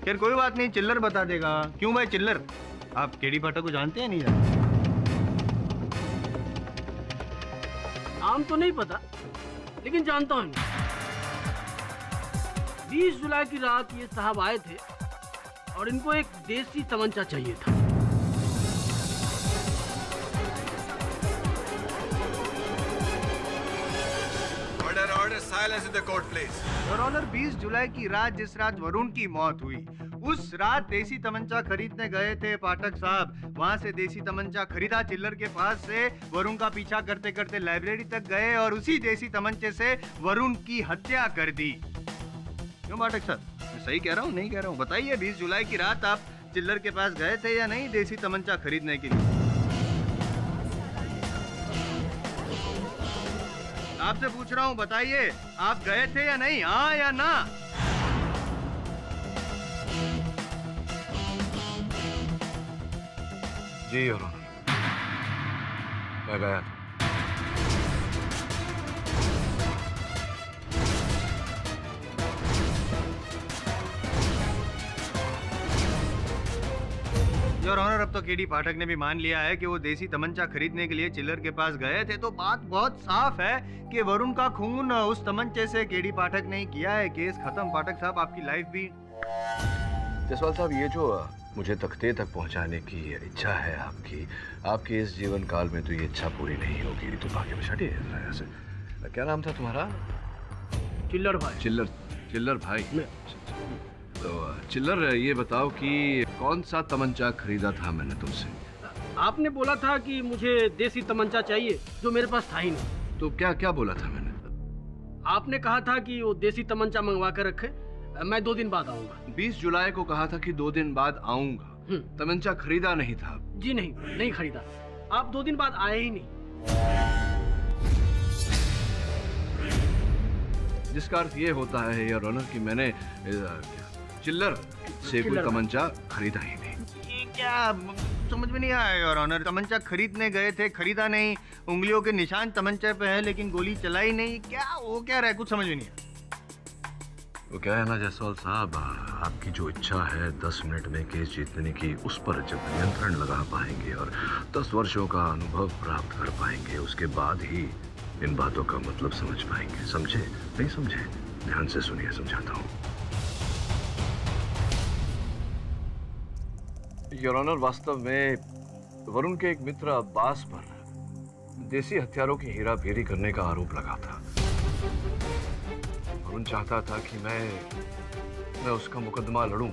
खैर कोई बात नहीं, चिल्लर बता देगा। क्यों भाई चिल्लर, आप केडी पाठक को जानते हैं नहीं जानते? नाम तो नहीं पता, लेकिन जानता हूँ। 20 जुलाई की रात ये साहब आए थे और इनको एक देसी तमंचा चाहिए था। Order order, silence in the court please. Your honour, 20 जुलाई की रात जिस रात वरुण की मौत हुई, उस रात देसी तमंचा खरीदने गए थे पाठक साहब। वहां से देसी तमंचा खरीदा चिल्लर के पास से, वरुण का पीछा करते करते लाइब्रेरी तक गए और उसी देसी तमंचे से वरुण की हत्या कर दी। क्यों पाठक साहब, मैं सही कह रहा हूँ नहीं कह रहा हूँ? बताइए, 20 जुलाई की रात आप चिल्लर के पास गए थे या नहीं देसी तमंचा खरीदने के लिए? आपसे पूछ रहा हूँ, बताइए आप गए थे या नहीं, हाँ या ना? जी योर ऑनर, मैं गया था। योर ऑनर, अब तो केडी पाठक ने भी मान लिया है कि वो देसी तमंचा खरीदने के लिए चिल्लर के पास गए थे, तो बात बहुत साफ है कि वरुण का खून उस तमंचे से केडी पाठक ने ही किया है। केस खत्म। पाठक साहब, आपकी लाइफ भी। जसवाल साहब, ये जो मुझे तख्ते तक पहुंचाने की इच्छा है आपकी इस जीवन काल में तो ये इच्छा पूरी नहीं होगी। तो भाग्य बचाटी ऐसे। क्या नाम था तुम्हारा? चिल्लर भाई। चिल्लर भाई। तो चिल्लर, ये बताओ कि कौन सा तमंचा खरीदा था मैंने तुमसे? आपने बोला था कि मुझे देसी तमंचा चाहिए, जो मेरे पास था ही नहीं। तो क्या क्या बोला था मैंने? आपने कहा था कि वो देसी तमंचा मंगवा कर रखे, मैं 2 दिन बाद आऊंगा। 20 जुलाई को कहा था कि 2 दिन बाद आऊंगा। तमंचा खरीदा नहीं था? जी नहीं खरीदा। आप 2 दिन बाद आए ही नहीं। जिसका अर्थ ये होता है योर ऑनर कि मैंने चिल्लर से कोई तमंचा खरीदा ही नहीं। ये क्या समझ में नहीं आया योर ऑनर? तमंचा खरीदने गए थे, खरीदा नहीं, उंगलियों के निशान तमंचे पे है लेकिन गोली चलाई नहीं। क्या वो क्या रहा है, कुछ समझ में नहीं आया। वो क्या है ना जायसवाल साहब, आपकी जो इच्छा है 10 मिनट में केस जीतने की, उस पर जब नियंत्रण लगा पाएंगे और 10 वर्षों का अनुभव प्राप्त कर पाएंगे, उसके बाद ही इन बातों का मतलब समझ पाएंगे। समझे? नहीं समझे? ध्यान से सुनिए, समझाता हूँ। योर ऑनर, वास्तव में वरुण के एक मित्र अब्बास पर देसी हथियारों की हेराफेरी करने का आरोप लगा था। वरुण चाहता था कि मैं उसका मुकदमा लड़ूं।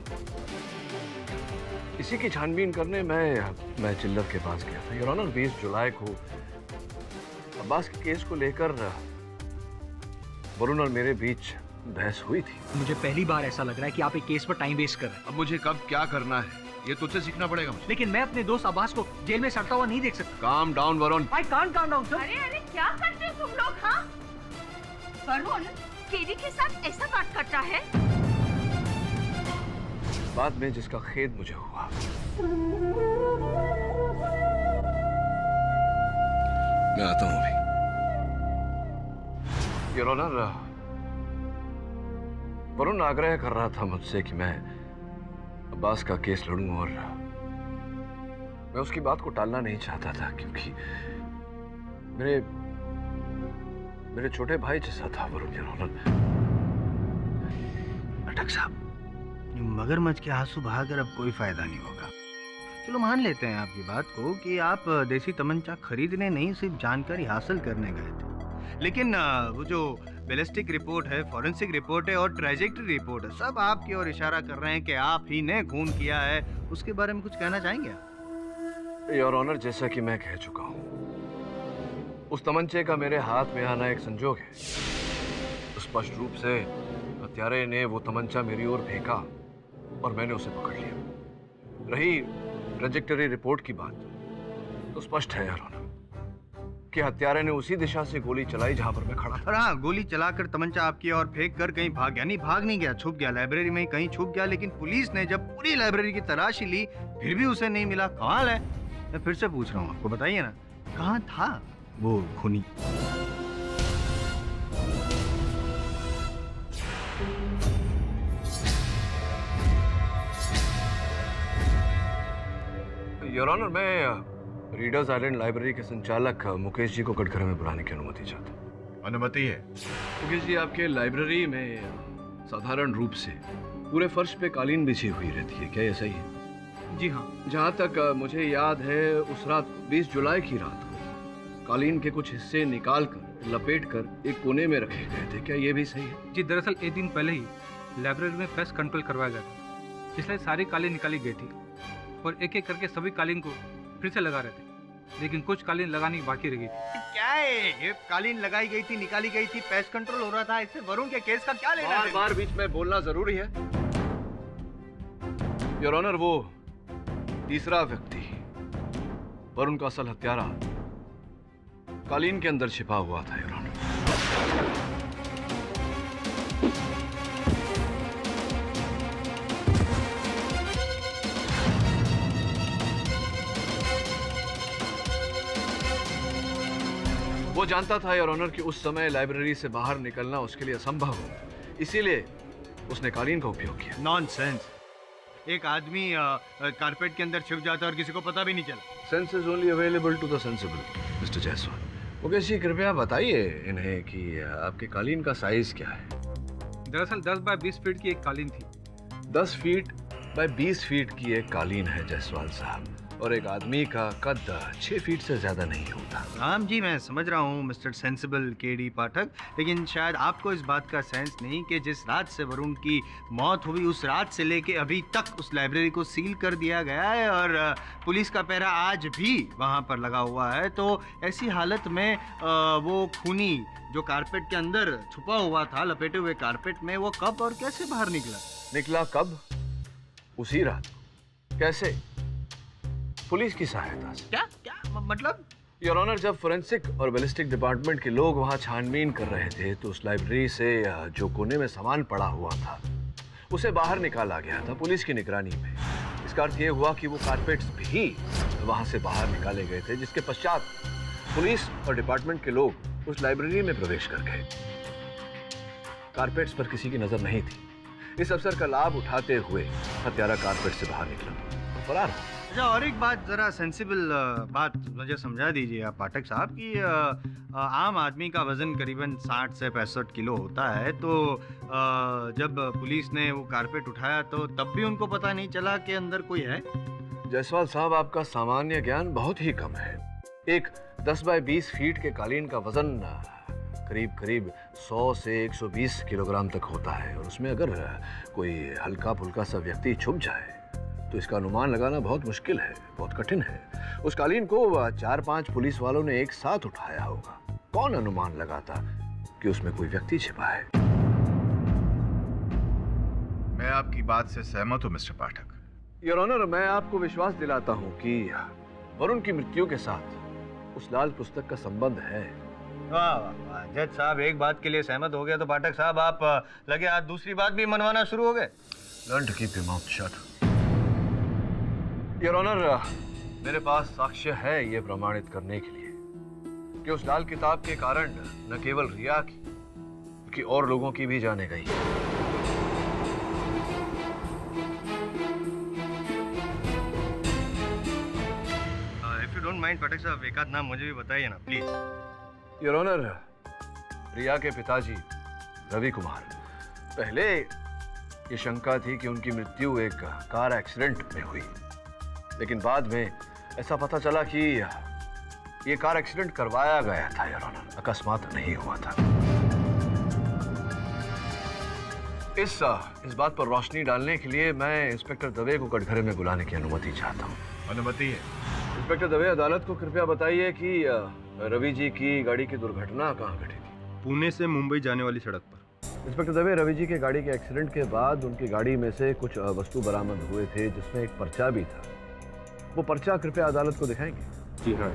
इसी की छानबीन करने मैं चिल्लर के पास गया था। योर ऑनर, 20 जुलाई को अब्बास के केस को लेकर वरुण और मेरे बीच बहस हुई थी। मुझे पहली बार ऐसा लग रहा है कि आप एक केस पर टाइम वेस्ट कर रहे हैं। अब मुझे कब क्या करना है ये तुझसे सीखना पड़ेगा मुझे। लेकिन मैं अपने दोस्त अब्बास को जेल में सड़ता हुआ नहीं देख सकता। Calm down Varun. I can't calm down, sir. अरे क्या करते हो तुम लोग? हाँ, वरुण केडी के साथ ऐसा बात करता है? बाद में जिसका खेद मुझे हुआ। मैं आता हूं अभी। योर ऑनर, वरुण आग्रह कर रहा था मुझसे कि मैं अब्बास का केस लड़ूं और मैं उसकी बात को टालना नहीं चाहता था, क्योंकि मेरे छोटे भाई जैसा था वरुण। योर ऑनर, पाठक साहब, मगरमच्छ के आंसू बहाकर अब कोई फायदा नहीं होगा। चलो मान लेते हैं आपकी बात को कि आप देसी तमंचा खरीदने नहीं, सिर्फ जानकारी हासिल करने गए थे। लेकिन वो जो बैलिस्टिक रिपोर्ट है, फॉरेंसिक रिपोर्ट है और ट्रेजेक्टरी रिपोर्ट है, सब आपकी ओर इशारा कर रहे हैं कि आप ही ने खून किया है। उसके बारे में कुछ कहना चाहेंगे आप? योर ऑनर, जैसा कि मैं कह चुका हूं, उस तमंचे का मेरे हाथ में आना एक संजोग है। स्पष्ट रूप से हत्यारे ने वो तमंचा मेरी ओर फेंका और मैंने उसे पकड़ लिया। रही ट्रेजेक्टरी रिपोर्ट की बात, तो स्पष्ट है योर ऑनर, कि हत्यारे ने उसी दिशा से गोली चलाई जहां पर मैं खड़ा था। और हाँ, गोली चलाकर तमंचा आपकी और फेंक कर कहीं भाग गया। नहीं, भाग नहीं गया, छुप गया, लाइब्रेरी में ही कहीं छुप गया। लेकिन पुलिस ने जब पूरी लाइब्रेरी की तलाशी ली फिर भी उसे नहीं मिला। कमाल है। मैं फिर से पूछ रहा हूँ आपको, बताइए ना, कहाँ था वो खूनी? योर ऑनर, मैं रीडर्स आइलैंड लाइब्रेरी के संचालक मुकेश जी को कटघरे में बुलाने की अनुमति चाहता हूँ। अनुमति है। मुकेश जी, आपके लाइब्रेरी में साधारण रूप से पूरे फर्श पे कालीन बिछी हुई रहती है, क्या ये सही है? जी हाँ। जहाँ तक मुझे याद है, उस रात 20 जुलाई की रात को कालीन के कुछ हिस्से निकाल कर लपेट कर एक कोने में रखे गए थे, क्या ये भी सही है? जी, दरअसल एक दिन पहले ही लाइब्रेरी में पेस्ट कंट्रोल करवाया गया था, इसलिए सारी कालीन निकाली गई थी और एक एक करके सभी कालीन को फिर से लगा रहे थे, लेकिन कुछ कालीन लगानी बाकी रह गई थी। क्या है ये? कालीन लगाई गई थी, निकाली गई थी, पेस्ट कंट्रोल हो रहा था, इससे वरुण के केस का क्या लेना देना? बार-बार बीच में बोलना जरूरी है? योर ऑनर, वो तीसरा व्यक्ति वरुण का असल हत्यारा कालीन के अंदर छिपा हुआ था। योर ऑनर, वो जानता था योर ऑनर कि उस समय लाइब्रेरी से बाहर निकलना उसके लिए असंभव हो, इसीलिए उसने कालीन का उपयोग किया। नॉनसेंस। एक आदमी कारपेट के अंदर छिप जाता है और किसी को पता भी नहीं चला। Sense is only available to the sensible, mister Jaiswal. Mukesh ji, कृपया बताइए इन्हें कि आपके कालीन का साइज क्या है? दरअसल 10 बाय 20 फीट की एक कालीन थी। 10 फीट बाय 20 फीट की एक कालीन है जायसवाल साहब, और एक आदमी का कद 6 फीट से ज्यादा नहीं होता। राम जी, मैं समझ रहा हूँ मिस्टर सेंसिबल केडी पाठक, लेकिन शायद आपको इस बात का सेंस नहीं कि जिस रात से वरुण की मौत हुई उस रात से लेके अभी तक उस लाइब्रेरी को सील कर दिया गया है और पुलिस का पहरा आज भी वहाँ पर लगा हुआ है। तो ऐसी हालत में वो खूनी जो कारपेट के अंदर छुपा हुआ था, लपेटे हुए कारपेट में, वो कब और कैसे बाहर निकला कब? उसी रात। कैसे? पुलिस की सहायता से। क्या मतलब? योर ऑनर, जब फोरेंसिक और बैलिस्टिक डिपार्टमेंट के लोग वहां छानबीन कर रहे थे तो उस लाइब्रेरी से जो कोने में सामान पड़ा हुआ था उसे बाहर निकाला गया था पुलिस की निगरानी में। इसका अर्थ ये हुआ कि वो कारपेट्स भी वहां से बाहर निकाले गए थे, जिसके पश्चात पुलिस और डिपार्टमेंट के लोग उस लाइब्रेरी में प्रवेश कर गए। कारपेट्स पर किसी की नजर नहीं थी। इस अवसर का लाभ उठाते हुए हत्यारा कारपेट से बाहर निकला और फरार हो। अच्छा, और एक बात, जरा सेंसिबल बात मुझे समझा दीजिए आप पाठक साहब कि आम आदमी का वजन करीबन 60 से 65 किलो होता है, तो जब पुलिस ने वो कारपेट उठाया तो तब भी उनको पता नहीं चला कि अंदर कोई है? जायसवाल साहब, आपका सामान्य ज्ञान बहुत ही कम है। एक 10 बाय 20 फीट के कालीन का वजन करीब 100 से 120 किलोग्राम तक होता है, और उसमें अगर कोई हल्का फुल्का सा व्यक्ति छुप जाए तो इसका अनुमान लगाना बहुत मुश्किल है, बहुत कठिन है। उस कालीन को 4-5 पुलिस वालों ने एक साथ उठाया होगा। कौन अनुमान लगाता कि उसमें कोई व्यक्ति छिपा है? मैं आपकी बात से सहमत हूं मिस्टर पाठक। योर ऑनर, मैं आपको विश्वास दिलाता हूं कि वरुण की मृत्यु के साथ उस लाल पुस्तक का संबंध है। वाह वाह, जज साहब एक बात के लिए सहमत हो गया तो पाठक साहब आप लगे आज दूसरी बात भी मनवाना शुरू हो गए। Learn to keep your mouth shut. Your honour, मेरे पास साक्ष्य है ये प्रमाणित करने के लिए कि उस लाल किताब के कारण न केवल रिया की बल्कि और लोगों की भी जाने गई। इफ यू डोंट माइंड पाठक साहब, एक आध नाम मुझे भी बताइए ना प्लीज। योर ऑनर, रिया के पिताजी रवि कुमार। पहले ये शंका थी कि उनकी मृत्यु एक कार एक्सीडेंट में हुई, लेकिन बाद में ऐसा पता चला कि ये कार एक्सीडेंट करवाया गया था योर ऑनर, अकस्मात नहीं हुआ था। इस बात पर रोशनी डालने के लिए मैं इंस्पेक्टर दवे को कटघरे में बुलाने की अनुमति चाहता हूँ। अनुमति है। इंस्पेक्टर दवे, अदालत को कृपया बताइए कि रवि जी की गाड़ी की दुर्घटना कहाँ घटी थी? पुणे से मुंबई जाने वाली सड़क पर। इंस्पेक्टर दवे, रवि जी के गाड़ी के एक्सीडेंट के बाद उनकी गाड़ी में से कुछ वस्तु बरामद हुए थे, जिसमें एक पर्चा भी था। वो पर्चा कृपया अदालत को दिखाएंगे? जी हाँ।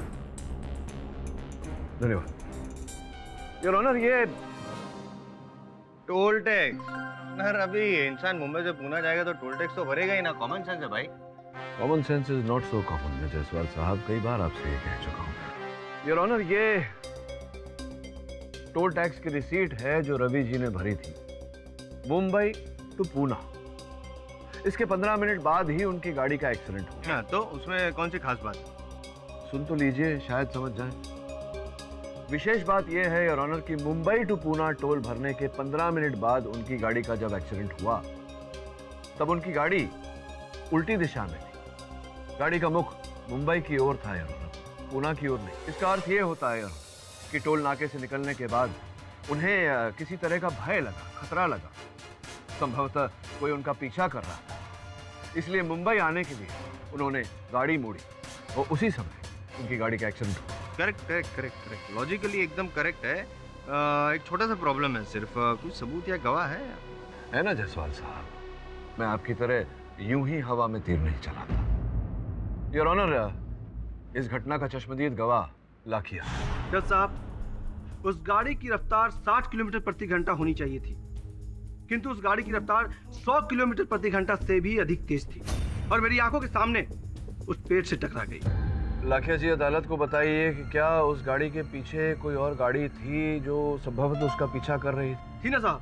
धन्यवाद। योर ऑनर, ये टोल टैक्स। अभी इंसान मुंबई से पूना जाएगा तो टोल टैक्स तो भरेगा ही ना, कॉमन सेंस है भाई। Common sense is not so common. मैं जयसवाल साहब कई बार आपसे ये कह चुका हूँ। योर ऑनर, ये टोल टैक्स की रिसीट है जो रवि जी ने भरी थी मुंबई टू पूना। इसके 15 मिनट बाद ही उनकी गाड़ी का एक्सीडेंट हुआ। हाँ, तो उसमें कौन सी खास बात? सुन तो लीजिए, शायद समझ जाएं। विशेष बात यह है योर ऑनर कि मुंबई टू पूना टोल भरने के 15 मिनट बाद उनकी गाड़ी का जब एक्सीडेंट हुआ तब उनकी गाड़ी उल्टी दिशा में थी। गाड़ी का मुख मुंबई की ओर था योर ऑनर, पूना की ओर नहीं। इसका अर्थ यह होता है योर ऑनर कि टोल नाके से निकलने के बाद उन्हें किसी तरह का भय लगा, खतरा लगा। संभवतः कोई उनका पीछा कर रहा था, इसलिए मुंबई आने के लिए उन्होंने गाड़ी मोड़ी और उसी समय उनकी गाड़ी का एक्सीडेंट हुआ। Correct correct correct correct, logically एकदम करेक्ट है। एक छोटा सा प्रॉब्लम है सिर्फ, कुछ सबूत या गवाह है ना जयसवाल साहब? मैं आपकी तरह यूं ही हवा में तीर नहीं चलाता। योर ऑनर, इस घटना का चश्मदीद गवाह लाखिया। जज साहब, उस गाड़ी की रफ्तार 60 किलोमीटर प्रति घंटा होनी चाहिए थी, किंतु उस गाड़ी की रफ्तार 100 किलोमीटर प्रति घंटा से भी अधिक तेज थी और मेरी आंखों के सामने उस पेड़ से टकरा गई। लाखिया जी, अदालत को बताइए कि क्या उस गाड़ी के पीछे कोई और गाड़ी थी जो संभवतः उसका पीछा कर रही थी ना साहब?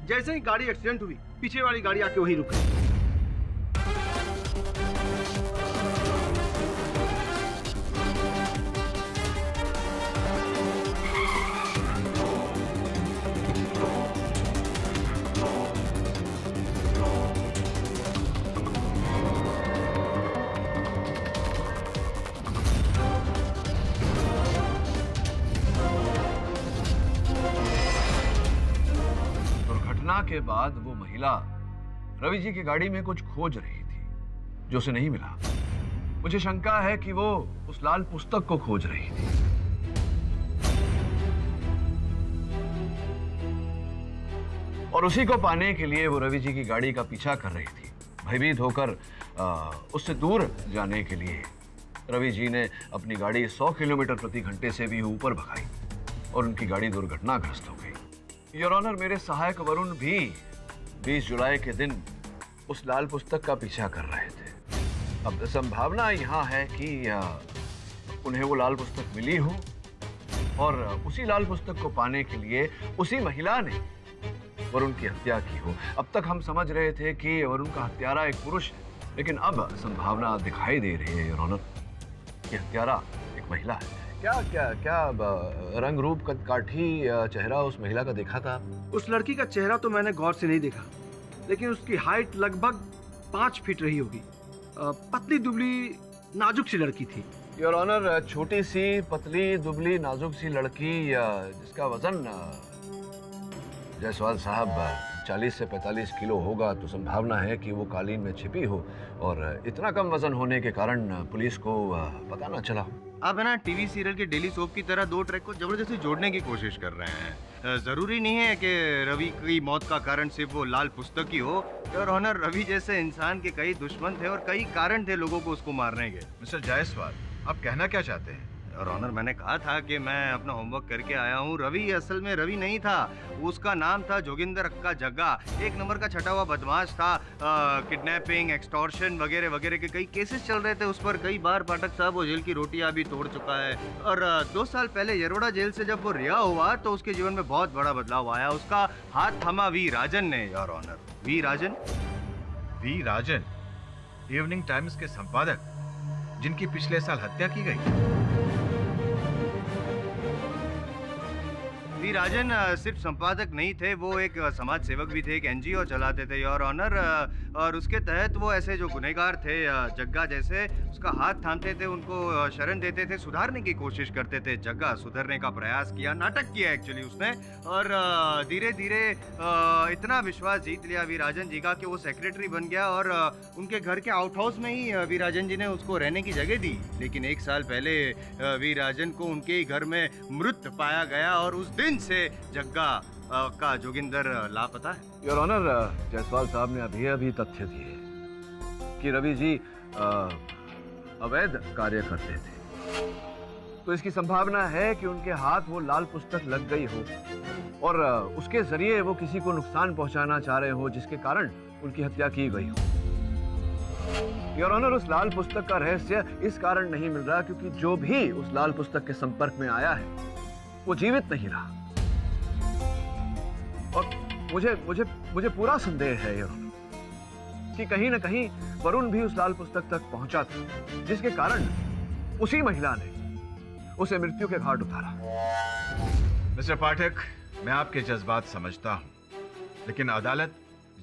जैसे ही गाड़ी एक्सीडेंट हुई, पीछे वाली गाड़ी आके वहीं रुक गई। के बाद वो महिला रवि जी की गाड़ी में कुछ खोज रही थी जो उसे नहीं मिला। मुझे शंका है कि वो उस लाल पुस्तक को खोज रही थी। और उसी को पाने के लिए वो रवि जी की गाड़ी का पीछा कर रही थी। भयभीत होकर उससे दूर जाने के लिए रवि जी ने अपनी गाड़ी 100 किलोमीटर प्रति घंटे से भी ऊपर भगाई और उनकी गाड़ी दुर्घटनाग्रस्त हो गई। योर ऑनर, मेरे सहायक वरुण भी 20 जुलाई के दिन उस लाल पुस्तक का पीछा कर रहे थे। अब संभावना यहाँ है कि उन्हें वो लाल पुस्तक मिली हो और उसी लाल पुस्तक को पाने के लिए उसी महिला ने वरुण की हत्या की हो। अब तक हम समझ रहे थे कि वरुण का हत्यारा एक पुरुष है, लेकिन अब संभावना दिखाई दे रही है योर ऑनर कि हत्यारा एक महिला है। क्या क्या क्या रंग रूप काठी चेहरा उस महिला का देखा था? उस लड़की का चेहरा तो मैंने गौर से नहीं देखा, लेकिन उसकी हाइट लगभग 5 फीट रही होगी। पतली दुबली नाजुक सी लड़की थी। योर ऑनर, छोटी सी पतली दुबली नाजुक सी लड़की जिसका वजन जयसवाल साहब 40 से 45 किलो होगा, तो संभावना है कि वो कालीन में छिपी हो और इतना कम वजन होने के कारण पुलिस को पता ना चला। आप है ना टीवी सीरियल के डेली सोप की तरह 2 ट्रैक को जबरदस्ती जोड़ने की कोशिश कर रहे हैं। जरूरी नहीं है कि रवि की मौत का कारण सिर्फ वो लाल पुस्तक ही हो। और ऑनर, रवि जैसे इंसान के कई दुश्मन थे और कई कारण थे लोगों को उसको मारने के। मिस्टर जायसवाल, आप कहना क्या चाहते हैं? और ऑनर, मैंने कहा था कि मैं अपना होमवर्क करके आया हूँ। रवि असल में रवि नहीं था, उसका नाम था जोगिंदर अक्का जग्गा। 1 नंबर का छटा हुआ बदमाश था। किडनैपिंग, एक्सटॉर्शन वगैरह वगैरह के कई केसेस चल रहे थे उस पर। कई बार पाठक साहब वो जेल की रोटियां भी तोड़ चुका है। और 2 साल पहले यरोड़ा जेल से जब वो रिहा हुआ तो उसके जीवन में बहुत बड़ा बदलाव आया। उसका हाथ थामा वी राजन ने। Your honour, V Rajan? V Rajan Evening Times के संपादक, जिनकी पिछले साल हत्या की गई। वी राजन सिर्फ संपादक नहीं थे, वो एक समाज सेवक भी थे, एक एनजीओ चलाते थे योर ऑनर। और उसके तहत वो ऐसे जो गुनहगार थे जग्गा जैसे, उसका हाथ थामते थे, उनको शरण देते थे, सुधारने की कोशिश करते थे। जग्गा सुधरने का प्रयास किया, नाटक किया एक्चुअली उसने, और धीरे धीरे इतना विश्वास जीत लिया वी राजन जी का कि वो सेक्रेटरी बन गया। और उनके घर के आउट हाउस में ही वी राजन जी ने उसको रहने की जगह दी। लेकिन 1 साल पहले वी राजन को उनके ही घर में मृत पाया गया और उस दिन से जग्गा का जोगिंदर लापता है। योर ऑनर, जायसवाल साहब ने अभी तथ्य दिए कि रवि जी अवैध कार्य करते थे तो इसकी संभावना है कि उनके हाथ वो लाल पुस्तक लग गई हो और उसके जरिए वो किसी को नुकसान पहुंचाना चाह रहे हो, जिसके कारण उनकी हत्या की गई हो। योर ऑनर, उस लाल पुस्तक का रहस्य इस कारण नहीं मिल रहा क्योंकि जो भी उस लाल पुस्तक के संपर्क में आया है वो जीवित नहीं रहा। और मुझे पूरा संदेह है योर ऑनर कि कहीं ना कहीं वरुण भी उस लाल पुस्तक तक पहुंचा था, जिसके कारण उसी महिला ने उसे मृत्यु के घाट उतारा। मिस्टर पाठक, मैं आपके जज्बात समझता हूं, लेकिन अदालत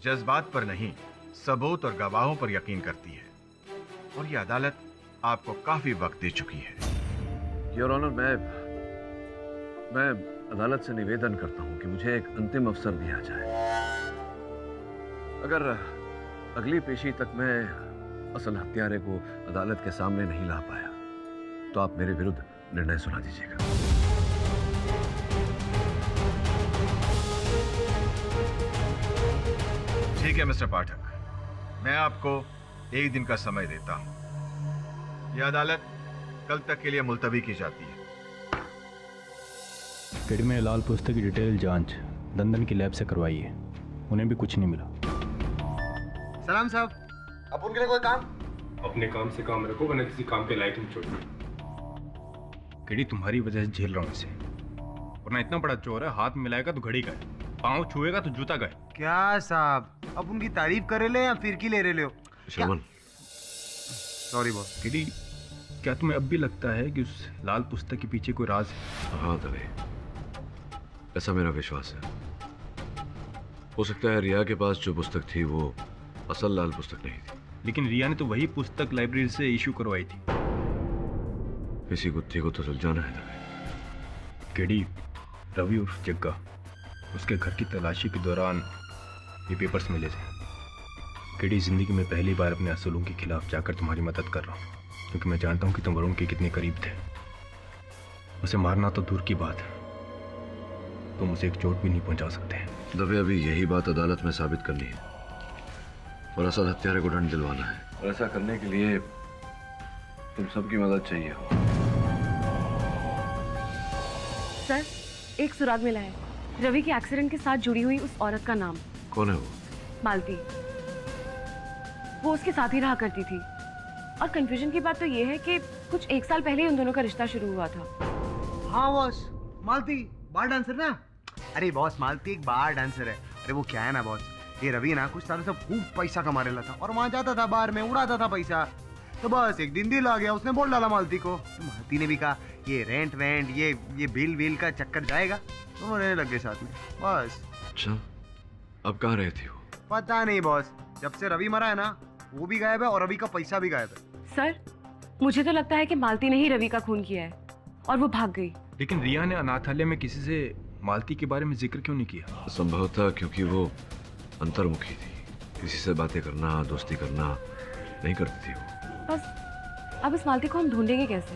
जज्बात पर नहीं, सबूत और गवाहों पर यकीन करती है, और ये अदालत आपको काफी वक्त दे चुकी है। योर ऑनर, मैं अदालत से निवेदन करता हूं कि मुझे एक अंतिम अवसर दिया जाए। अगर अगली पेशी तक मैं असल हत्यारे को अदालत के सामने नहीं ला पाया तो आप मेरे विरुद्ध निर्णय सुना दीजिएगा। ठीक है मिस्टर पाठक, मैं आपको एक दिन का समय देता हूं। यह अदालत कल तक के लिए मुलतवी की जाती है। केडी में लाल पुस्तक की डिटेल जांच दंदन की लैब से करवाई है, उन्हें भी कुछ नहीं मिला। सलाम साहब, अब उनके लिए कोई काम? अपने काम से काम रखो, वरना किसी काम के लायक नहीं छोड़ो। केडी तुम्हारी वजह से झेल रहा हूं इसे, वरना इतना बड़ा चोर है, हाथ मिलाएगा तो घड़ी गए, पाँव छुएगा तो जूता गए। क्या साहब, अब उनकी तारीफ करे ले या फिरकी ले रहे हो? Sharman, sorry boss. केडी, क्या तुम्हें अब भी लगता है कि उस लाल पुस्तक के पीछे कोई राज है? हाँ दवे, ऐसा मेरा विश्वास है। हो सकता है रिया के पास जो पुस्तक थी वो असल लाल पुस्तक नहीं थी, लेकिन रिया ने तो वही पुस्तक लाइब्रेरी से इशू करवाई थी। इसी गुत्थी को तो सुलझाना है दवे। केडी, रवि उर्फ जग्गा, उसके घर की तलाशी के दौरान ये पेपर्स मिले थे। केडी, जिंदगी में पहली बार अपने असूलों के खिलाफ जाकर तुम्हारी मदद कर रहा हूँ, क्योंकि मैं जानता हूँ कि तुम वरुण के कितने करीब थे। उसे मारना तो दूर की बात है, तुम उसे एक चोट भी नहीं पहुंचा सकते। दवे, अभी यही बात अदालत में साबित करनी है और असल हत्यारे को दंड दिलवाना है, और ऐसा करने के लिए तुम सबकी मदद चाहिए हो। सर, एक सुराग मिला है, रवि के एक्सीडेंट के साथ जुड़ी हुई उस औरत का नाम। कौन है वो? मालती। वो उसके साथ ही रहा करती थी, और कंफ्यूजन की बात तो ये है कि कुछ 1 साल पहले ही उन दोनों का रिश्ता शुरू हुआ था। हाँ बॉस, मालती बार डांसर ना? अरे बॉस, मालती एक बार डांसर है। अरे वो क्या है ना बॉस, ये रवि ना कुछ सालों से खूब पैसा कमा रहा था और वहां जाता था बार में, उड़ाता था पैसा। तो बस एक दिन दिल आ गया, उसने बोल डाला मालती को। तो मालती ने भी कहा ये रेंट वेंट ये बिल विल का चक्कर जाएगा, तो वो रहने लग गए साथ में, बस। अच्छा, अब कहाँ रहती हो? पता नहीं बॉस, जब से रवि मरा है ना वो भी गायब है और रवि का पैसा भी गायब है। सर, मुझे तो लगता है कि मालती ने ही रवि का खून किया है और वो भाग गई। लेकिन रिया ने अनाथालय में किसी से मालती के बारे में जिक्र क्यों नहीं किया? संभवतः क्योंकि वो अंतर्मुखी थी, किसी से बातें करना, दोस्ती करना नहीं करती थी वो। बस अब इस मालती को हम ढूंढेंगे कैसे?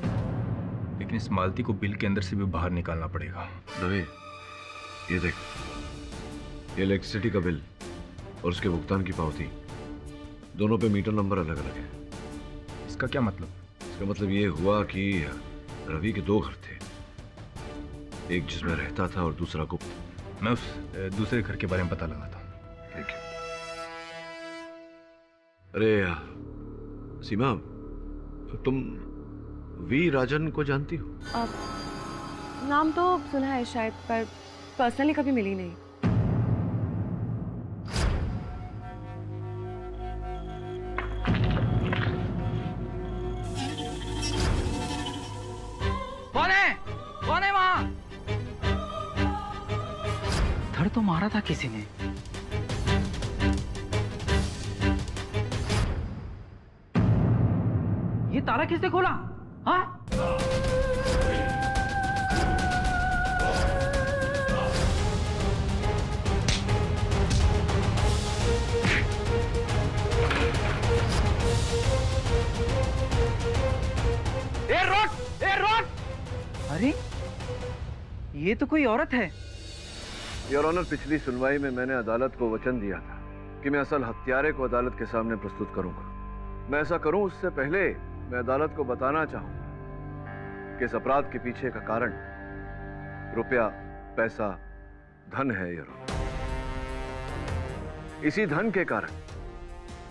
लेकिन इस मालती को बिल के अंदर से भी बाहर निकालना पड़ेगा। दवे, ये देख, ये इलेक्ट्रिसिटी का बिल और उसके भुगतान की पावती, दोनों पे मीटर नंबर अलग अलग है। इसका क्या मतलब? इसका मतलब ये हुआ कि रवि के 2 घर थे, एक जिसमें रहता था और दूसरा गुप्त। मैं उस दूसरे घर के बारे में पता लगाता हूँ। ठीक है। अरे सीमा, तुम वी राजन को जानती हो? नाम तो सुना है शायद, पर पर्सनली कभी मिली नहीं। कौन है वहां? धड़ तो मारा था किसी ने। ये ताला किसने खोला? हाँ? अरे ये तो कोई औरत है। योर ऑनर, पिछली सुनवाई में मैंने अदालत को वचन दिया था कि मैं असल हत्यारे को अदालत के सामने प्रस्तुत करूंगा। मैं ऐसा करूं उससे पहले मैं अदालत को बताना चाहूंगा कि कि इस अपराध के पीछे का कारण रुपया, पैसा, धन है योर ऑनर। इसी धन के कारण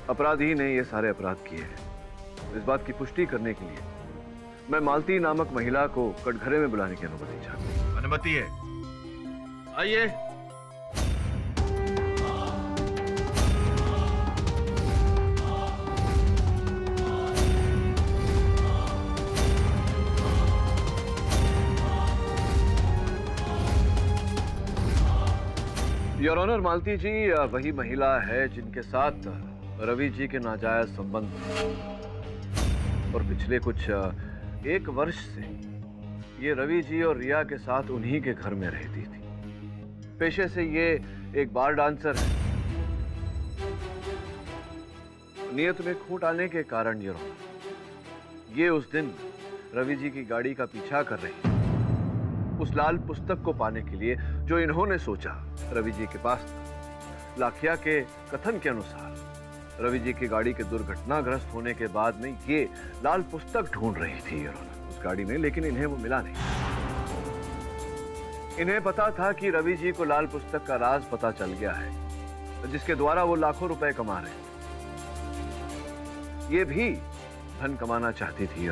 अपराधी ने ये सारे अपराध किए हैं। इस बात की पुष्टि करने के लिए मैं मालती नामक महिला को कटघरे में बुलाने की अनुमति चाहता हूं। अनुमति है, आइए। योर ऑनर, मालती जी वही महिला है जिनके साथ रवि जी के नाजायज संबंध और पिछले कुछ 1 वर्ष से ये रवि जी और रिया के साथ उन्हीं के घर में रहती थी। पेशे से ये एक बार डांसर है। नियत में खोट आने के कारण योर ऑनर, ये उस दिन रवि जी की गाड़ी का पीछा कर रही थी, उस लाल पुस्तक को पाने के लिए जो इन्होंने सोचा रवि जी के पास था। लाखिया के कथन के अनुसार रवि जी की गाड़ी के दुर्घटनाग्रस्त होने के बाद में ये लाल पुस्तक ढूंढ रही थी उस गाड़ी में, लेकिन इन्हें वो मिला नहीं। इन्हें पता था कि रवि जी को लाल पुस्तक का राज पता चल गया है, जिसके द्वारा वो लाखों रुपए कमा रहे हैं। ये भी धन कमाना चाहती थी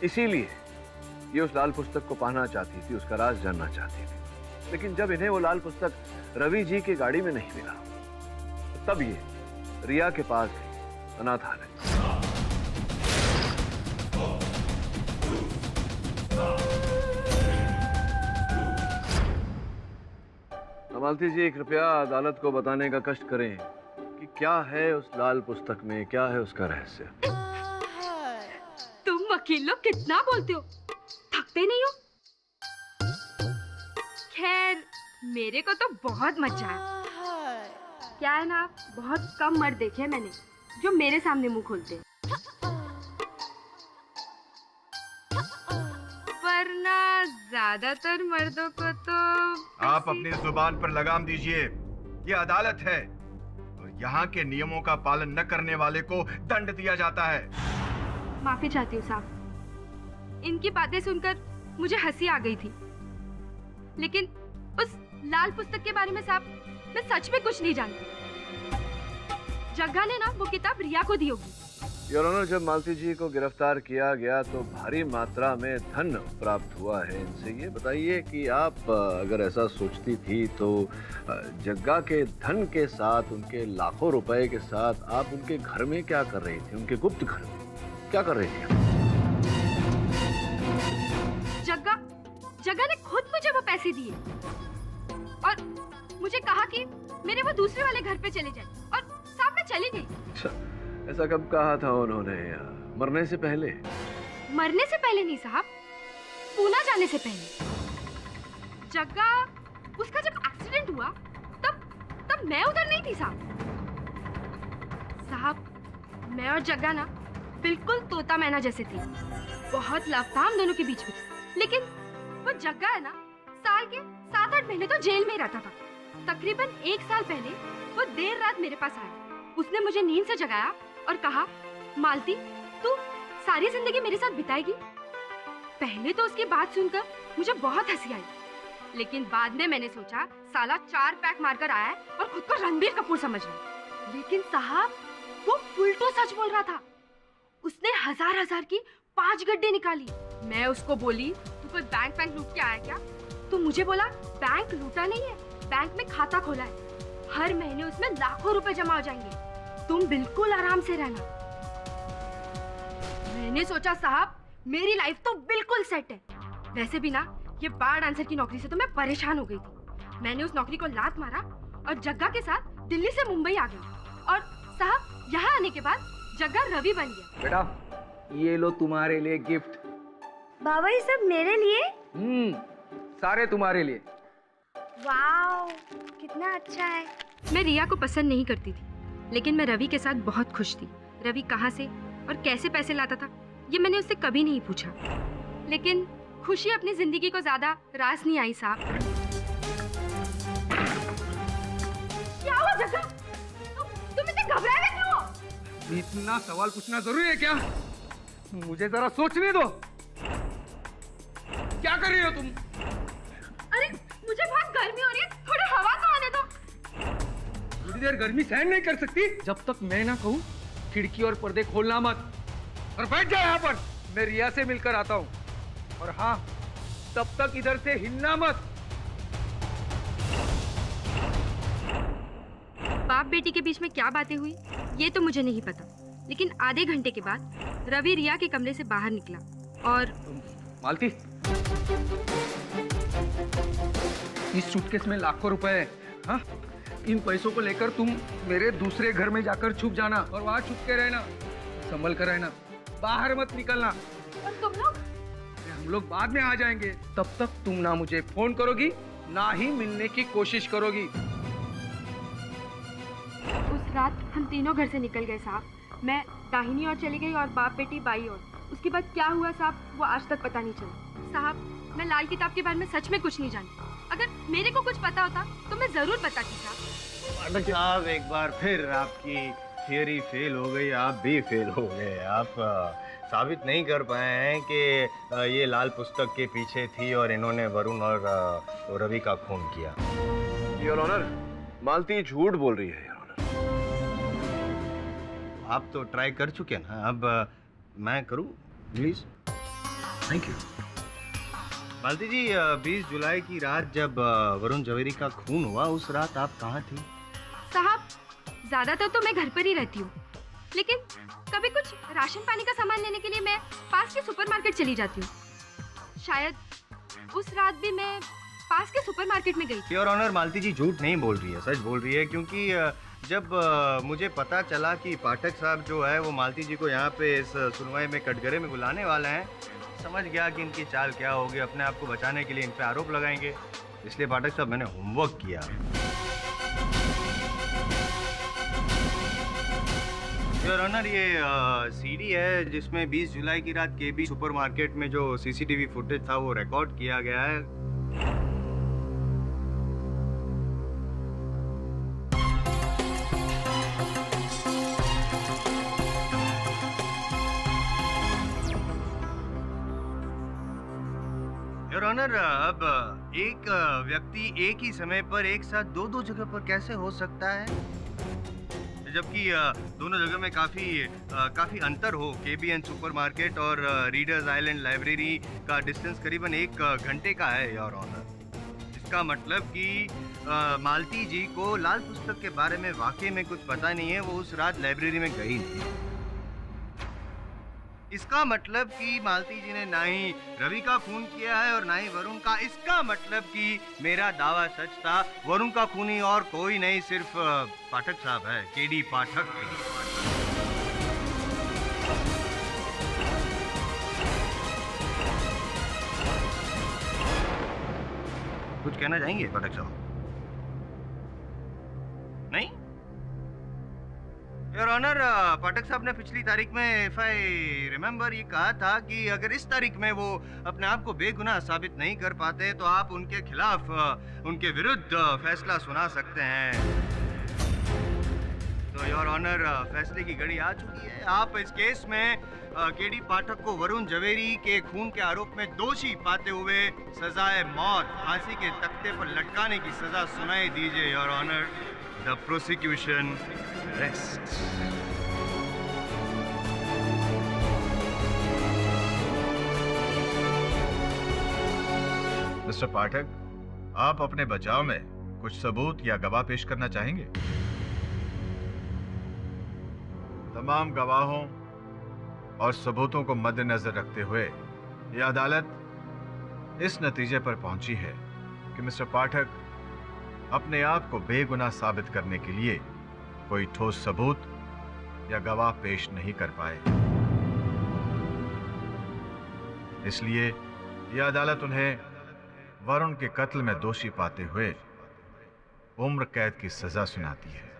इसीलिए ये उस लाल पुस्तक को पाना चाहती थी, उसका राज जानना चाहती थी। लेकिन जब इन्हें वो लाल पुस्तक रवि जी की गाड़ी में नहीं मिला, तब ये रिया के पास गई, अनाथालय। मालती जी, कृपया अदालत को बताने का कष्ट करें कि क्या है उस लाल पुस्तक में, क्या है उसका रहस्य। तुम वकील लोग कितना बोलते हो, थकते नहीं हो? खैर, मेरे को तो बहुत मजा है। क्या है ना, बहुत कम मर्द देखे मैंने जो मेरे सामने मुंह खोलते हैं। वरना ज्यादातर मर्दों को तो आप अपनी जुबान पर लगाम दीजिए। ये अदालत है और यहाँ के नियमों का पालन न करने वाले को दंड दिया जाता है। माफी चाहती हूँ साहब, इनकी बातें सुनकर मुझे हंसी आ गई थी। लेकिन उस लाल पुस्तक के बारे में साहब, मैं सच में कुछ नहीं जानती। जग्गा ने ना वो किताब रिया को दी होगी। योर ऑनर, जब मालती जी को गिरफ्तार किया गया तो भारी मात्रा में धन प्राप्त हुआ है इनसे। ये बताइए कि आप अगर ऐसा सोचती थी तो जग्गा के धन के साथ, उनके लाखों रुपए के साथ आप उनके घर में क्या कर रही थी? उनके गुप्त घर में क्या कर रही थी? जग्गा ने खुद मुझे वो पैसे दिए और मुझे कहा कि मेरे वो दूसरे वाले घर पे चले जाए, और साहब मैं चली गई। अच्छा, ऐसा कब कहा था उन्होंने? मरने से पहले? मरने से पहले नहीं साहब, पूना जाने से पहले। जग्गा, उसका जब एक्सीडेंट हुआ तब मैं उधर नहीं थी साहब। मैं और जग्गा ना बिल्कुल तोता मैना जैसे थे। बहुत लव था हम दोनों के बीच में। लेकिन वो जग्गा है ना, साल के 7-8 महीने तो जेल में ही रहता था। तकरीबन 1 साल पहले वो देर रात मेरे पास आया। उसने मुझे नींद से जगाया और कहा, मालती तू सारी जिंदगी मेरे साथ बिताएगी। पहले तो उसकी बात सुनकर मुझे बहुत हंसी आई, लेकिन बाद में मैंने सोचा साला 4 पैक मारकर आया है और खुद को रणबीर कपूर समझ रहा। लेकिन साहब वो उल्टो सच बोल रहा था। उसने हजार की 5 गड्ढे निकाली। मैं उसको बोली, तू कोई बैंक लूट के आया क्या? तो मुझे बोला, बैंक लूटा नहीं है, बैंक में खाता खोला है, हर महीने उसमें लाखों रुपए जमा हो जाएंगे, तुम बिल्कुल आराम से रहना। मैंने सोचा साहब मेरी लाइफ तो बिल्कुल सेट है। वैसे भी ना ये बार डांसर की नौकरी से तो मैं परेशान हो गई थी। मैंने उस नौकरी को लात मारा और जग्गा के साथ दिल्ली से मुंबई आ गई। और साहब यहाँ आने के बाद जग्गा रवि बन गया। बेटा ये लो तुम्हारे लिए गिफ्ट। बाबा ये सब मेरे लिए? सारे तुम्हारे लिए। वाओ कितना अच्छा है। मैं रिया को पसंद नहीं करती थी, लेकिन मैं रवि के साथ बहुत खुश थी। रवि कहाँ से और कैसे पैसे लाता था ये मैंने उससे कभी नहीं पूछा, लेकिन खुशी अपनी जिंदगी को ज्यादा रास नहीं आई साहब। क्या हुआ जग्गा? तुम इतने घबराए हुए क्यों हो? इतना सवाल पूछना जरूरी है क्या? मुझे जरा सोचने दो। क्या कर रही हो तुम? अरे मुझे बहुत गर्मी हो रही है, थोड़ी हवा तो आने दो। थोड़ी देर गर्मी सहन नहीं कर सकती? जब तक मैं ना कहूँ खिड़की और पर्दे खोलना मत, और बैठ जाओ यहाँ पर। मैं रिया से मिलकर आता हूँ, और हाँ, तब तक इधर से हिलना मत। बाप बेटी के बीच में क्या बातें हुई ये तो मुझे नहीं पता, लेकिन आधे घंटे के बाद रवि रिया के कमरे से बाहर निकला और मालती, इस सूटकेस में लाखों रुपए है। हाँ, इन पैसों को लेकर तुम मेरे दूसरे घर में जाकर छुप जाना और वहां छुप के रहना, संभल कर रहना, बाहर मत निकलना। और तुम लोग? हम लोग बाद में आ जाएंगे, तब तक तुम ना मुझे फोन करोगी ना ही मिलने की कोशिश करोगी। उस रात हम तीनों घर से निकल गए साहब। मैं दाहिनी ओर चली गई और बाप बेटी बाई ओर। उसके बाद क्या हुआ साहब वो आज तक पता नहीं चला। साहब मैं लाल किताब के बारे में सच में कुछ नहीं जानती। अगर मेरे को कुछ पता होता तो मैं जरूर बताती साहब। पाठक साहब, एक बार फिर आपकी थियरी फेल हो गई, आप भी फेल हो गए। आप साबित नहीं कर पाए हैं कि ये लाल पुस्तक के पीछे थी और इन्होंने वरुण और रवि का खून किया। योर ऑनर, मालती झूठ बोल रही है। आप तो ट्राई कर चुके हैं ना, अब मैं करूं please? Thank you. Malti ji, 20 जुलाई की रात जब वरुण जवेरी का खून हुआ, उस रात आप कहाँ थी? साहब ज्यादातर तो मैं घर पर ही रहती हूँ, लेकिन कभी कुछ राशन पानी का सामान लेने के लिए मैं पास के सुपरमार्केट चली जाती हूँ। शायद उस रात भी मैं पास के सुपरमार्केट में गई थी। योर ऑनर, मालती जी झूठ नहीं बोल रही है, सच बोल रही है। क्योंकि जब मुझे पता चला कि पाठक साहब जो है वो मालती जी को यहाँ पे इस सुनवाई में कटघरे में बुलाने वाले हैं, समझ गया कि इनकी चाल क्या होगी। अपने आप को बचाने के लिए इन पे आरोप लगाएंगे, इसलिए पाठक साहब मैंने होमवर्क किया। योर ऑनर, ये सीडी है जिसमें 20 जुलाई की रात केबी सुपरमार्केट में जो सीसीटीवी फुटेज था वो रिकॉर्ड किया गया है। योर ऑनर, अब एक व्यक्ति एक ही समय पर एक साथ दो जगह पर कैसे हो सकता है, जबकि दोनों जगह में काफी अंतर हो। केबीएन सुपरमार्केट और रीडर्स आइलैंड लाइब्रेरी का डिस्टेंस करीबन 1 घंटे का है योर ऑनर। इसका मतलब कि मालती जी को लाल पुस्तक के बारे में वाकई में कुछ पता नहीं है, वो उस रात लाइब्रेरी में गई नहीं। इसका मतलब कि मालती जी ने ना ही रवि का खून किया है और ना ही वरुण का। इसका मतलब कि मेरा दावा सच था, वरुण का खूनी और कोई नहीं, सिर्फ पाठक साहब है, केडी पाठक। कुछ कहना चाहेंगे पाठक साहब? नहीं? योर ऑनर, पाठक साहब ने पिछली तारीख में इफ आई रिमेम्बर ये कहा था कि अगर इस तारीख में वो अपने आप को बेगुनाह साबित नहीं कर पाते तो आप उनके खिलाफ उनके विरुद्ध फैसला सुना सकते हैं। तो योर ऑनर, फैसले की घड़ी आ चुकी है। आप इस केस में केडी पाठक को वरुण जवेरी के खून के आरोप में दोषी पाते हुए सजाए मौत, फांसी के तख्ते पर लटकाने की सजा सुनाई दीजिए your honour. The prosecution rests. Mister Pathak, आप अपने बचाव में कुछ सबूत या गवाह पेश करना चाहेंगे? तमाम गवाहों और सबूतों को मद्देनजर रखते हुए यह अदालत इस नतीजे पर पहुंची है कि मिस्टर पाठक अपने आप को बेगुनाह साबित करने के लिए कोई ठोस सबूत या गवाह पेश नहीं कर पाए। इसलिए यह अदालत उन्हें वरुण के कत्ल में दोषी पाते हुए उम्र कैद की सजा सुनाती है।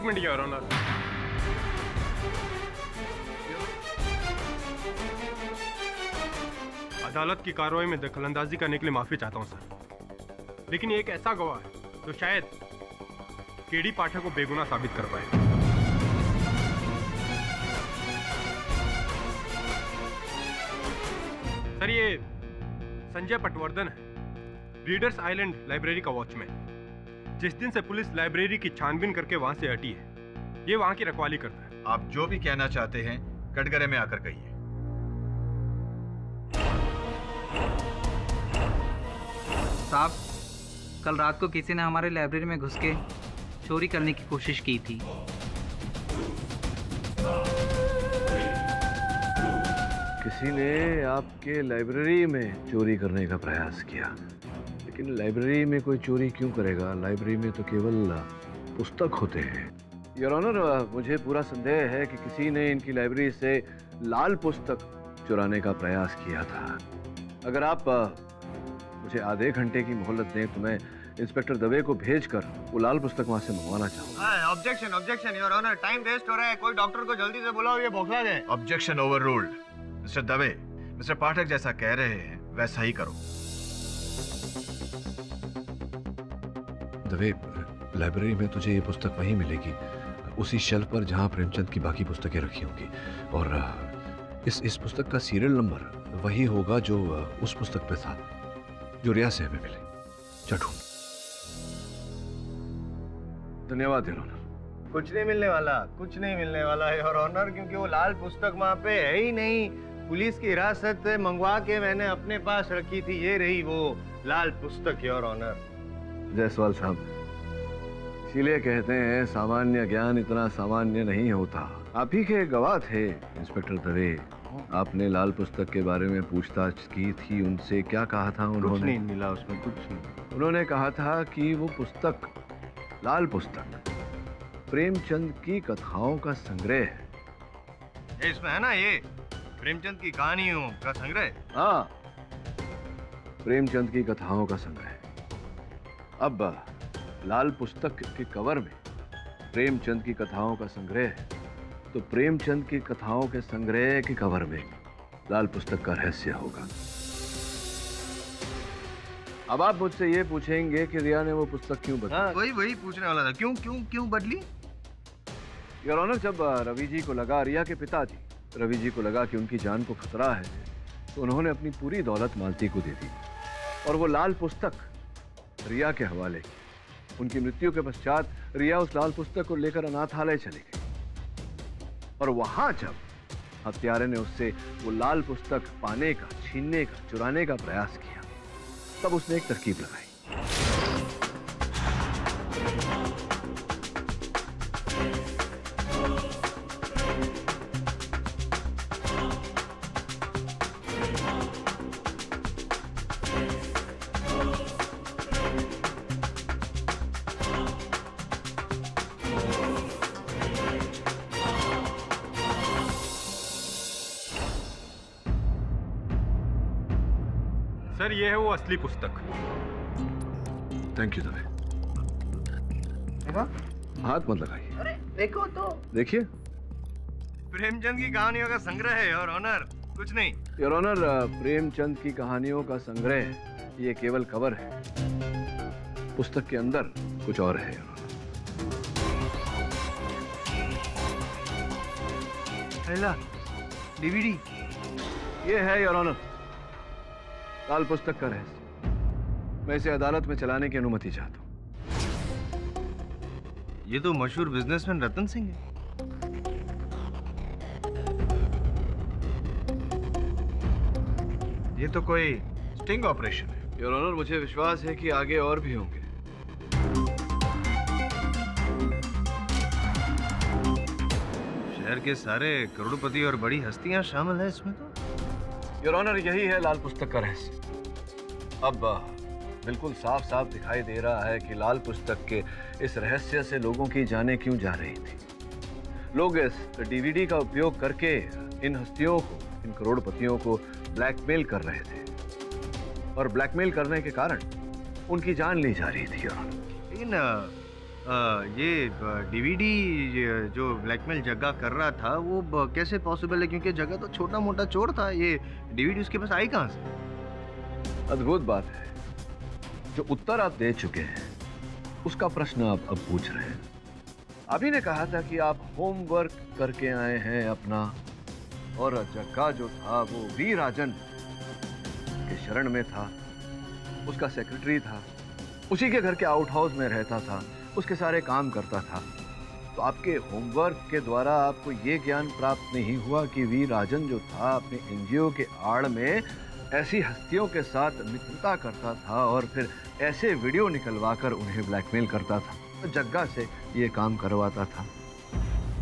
Minute your honour. अदालत की कार्रवाई में दखलंदाजी करने के लिए माफी चाहता हूं सर, लेकिन ये एक ऐसा गवाह है जो शायद केडी पाठक को बेगुनाह साबित कर पाए। सर ये संजय पटवर्धन है, रीडर्स आइलैंड लाइब्रेरी का वॉचमैन। जिस दिन से पुलिस लाइब्रेरी की छानबीन करके वहां से हटी है, ये वहां की रखवाली करता है। आप जो भी कहना चाहते हैं कटघरे में आकर कहिए। साहब, कल रात को किसी ने हमारे लाइब्रेरी में घुस के चोरी करने की कोशिश की थी। किसी ने आपके लाइब्रेरी में चोरी करने का प्रयास किया, लेकिन लाइब्रेरी में कोई चोरी क्यों करेगा? लाइब्रेरी में तो केवल पुस्तक होते हैं। योर ऑनर, मुझे पूरा संदेह है कि किसी ने इनकी लाइब्रेरी से लाल पुस्तक चुराने का प्रयास किया था। अगर आप मुझे आधे घंटे की मोहलत दें तो मैं इंस्पेक्टर दवे को भेजकर वो लाल पुस्तक वहां से मंगवाना चाहूंगा। Objection objection your honour, time waste हो रहा है, कोई डॉक्टर को जल्दी से बुलाओ, ये बौखला दे। Objection overruled. Mister Dave, mister Pathak जैसा कह रहे हैं वैसा ही करो। दवे, लाइब्रेरी में तुझे ये पुस्तक वहीं मिलेगी, उसी शेल्फ पर जहां प्रेमचंद की बाकी पुस्तकें रखी होंगी, और इस पुस्तक का सीरियल नंबर वही होगा जो उस पुस्तक पे था जो रिया से हमें मिले। चढ़ू। धन्यवाद योर ऑनर। कुछ नहीं मिलने वाला, कुछ नहीं मिलने वाला है योर ऑनर, क्योंकि वो लाल पुस्तक वहाँ पे है ही नहीं। पुलिस की हिरासत से मंगवा के मैंने अपने पास रखी थी, ये रही वो लाल पुस्तक योर ऑनर। जायसवाल साहब, इसीलिए कहते हैं सामान्य ज्ञान इतना सामान्य नहीं होता। आप ही के गवाह थे इंस्पेक्टर दवे, आपने लाल पुस्तक के बारे में पूछताछ की थी, उनसे क्या कहा था उन्होंने? कुछ नहीं मिला उसमें, कुछ नहीं। उन्होंने कहा था कि वो पुस्तक, लाल पुस्तक, प्रेमचंद की कथाओं का संग्रह है। इसमें है ना ये प्रेमचंद की कहानियों का संग्रह। हाँ, प्रेमचंद की कथाओं का संग्रह। अब लाल पुस्तक के कवर में प्रेमचंद की कथाओं का संग्रह है, तो प्रेमचंद की कथाओं के संग्रह के कवर में लाल पुस्तक का रहस्य होगा। अब आप मुझसे ये पूछेंगे कि रिया ने वो पुस्तक क्यों बदली? हाँ, वही पूछने वाला था, क्यों क्यों क्यों बदली? योर ऑनर, जब रवि जी को लगा, रिया के पिताजी रवि जी को लगा कि उनकी जान को खतरा है, तो उन्होंने अपनी पूरी दौलत मालती को दे दी और वो लाल पुस्तक रिया के हवाले की। उनकी मृत्यु के पश्चात रिया उस लाल पुस्तक को लेकर अनाथालय चली गई, और वहां जब हत्यारे ने उससे वो लाल पुस्तक पाने का, छीनने का, चुराने का प्रयास किया, तब उसने एक तरकीब लगाई। सर ये है वो असली पुस्तक। Thank you Dave. हाथ मत लगाइए। अरे देखो तो, देखिए, प्रेमचंद की कहानियों का संग्रह है योर ऑनर, कुछ नहीं। योर ऑनर, प्रेमचंद की कहानियों का संग्रह ये केवल कवर है, पुस्तक के अंदर कुछ और है। डीवीडी ये है योर ऑनर, लाल पुस्तक का रहस्य। मैं इसे अदालत में चलाने की अनुमति चाहता हूं। ये तो मशहूर बिजनेसमैन रतन सिंह है। ये तो कोई स्टिंग ऑपरेशन है। योर ऑनर, मुझे विश्वास है कि आगे और भी होंगे। शहर के सारे करोड़पति और बड़ी हस्तियां शामिल हैं इसमें तो। योर ऑनर, यही है लाल पुस्तक का रहस्य। अब बिल्कुल साफ साफ दिखाई दे रहा है कि लाल पुस्तक के इस रहस्य से लोगों की जानें क्यों जा रही थी। लोग इस डीवीडी का उपयोग करके इन हस्तियों को, इन करोड़पतियों को ब्लैकमेल कर रहे थे, और ब्लैकमेल करने के कारण उनकी जान ली जा रही थी। लेकिन ये डीवीडी जो ब्लैकमेल जग्गा कर रहा था वो कैसे पॉसिबल है, क्योंकि जग्गा तो छोटा मोटा चोर था, ये डीवीडी उसके पास आई कहाँ से? अद्भुत बात है, जो उत्तर आप दे चुके हैं उसका प्रश्न आप अब पूछ रहे हैं। आप ही ने कहा था कि आप होमवर्क करके आए हैं अपना, और जग्गा जो था वो वी राजन के शरण में था, उसका सेक्रेटरी था, उसी के घर के आउट हाउस में रहता था, उसके सारे काम करता था। तो आपके होमवर्क के द्वारा आपको ये ज्ञान प्राप्त नहीं हुआ कि वी राजन जो था अपने एनजीओ के आड़ में ऐसी हस्तियों के साथ मित्रता करता था और फिर ऐसे वीडियो निकलवाकर उन्हें ब्लैकमेल करता था, तो जग्गा से ये काम करवाता था।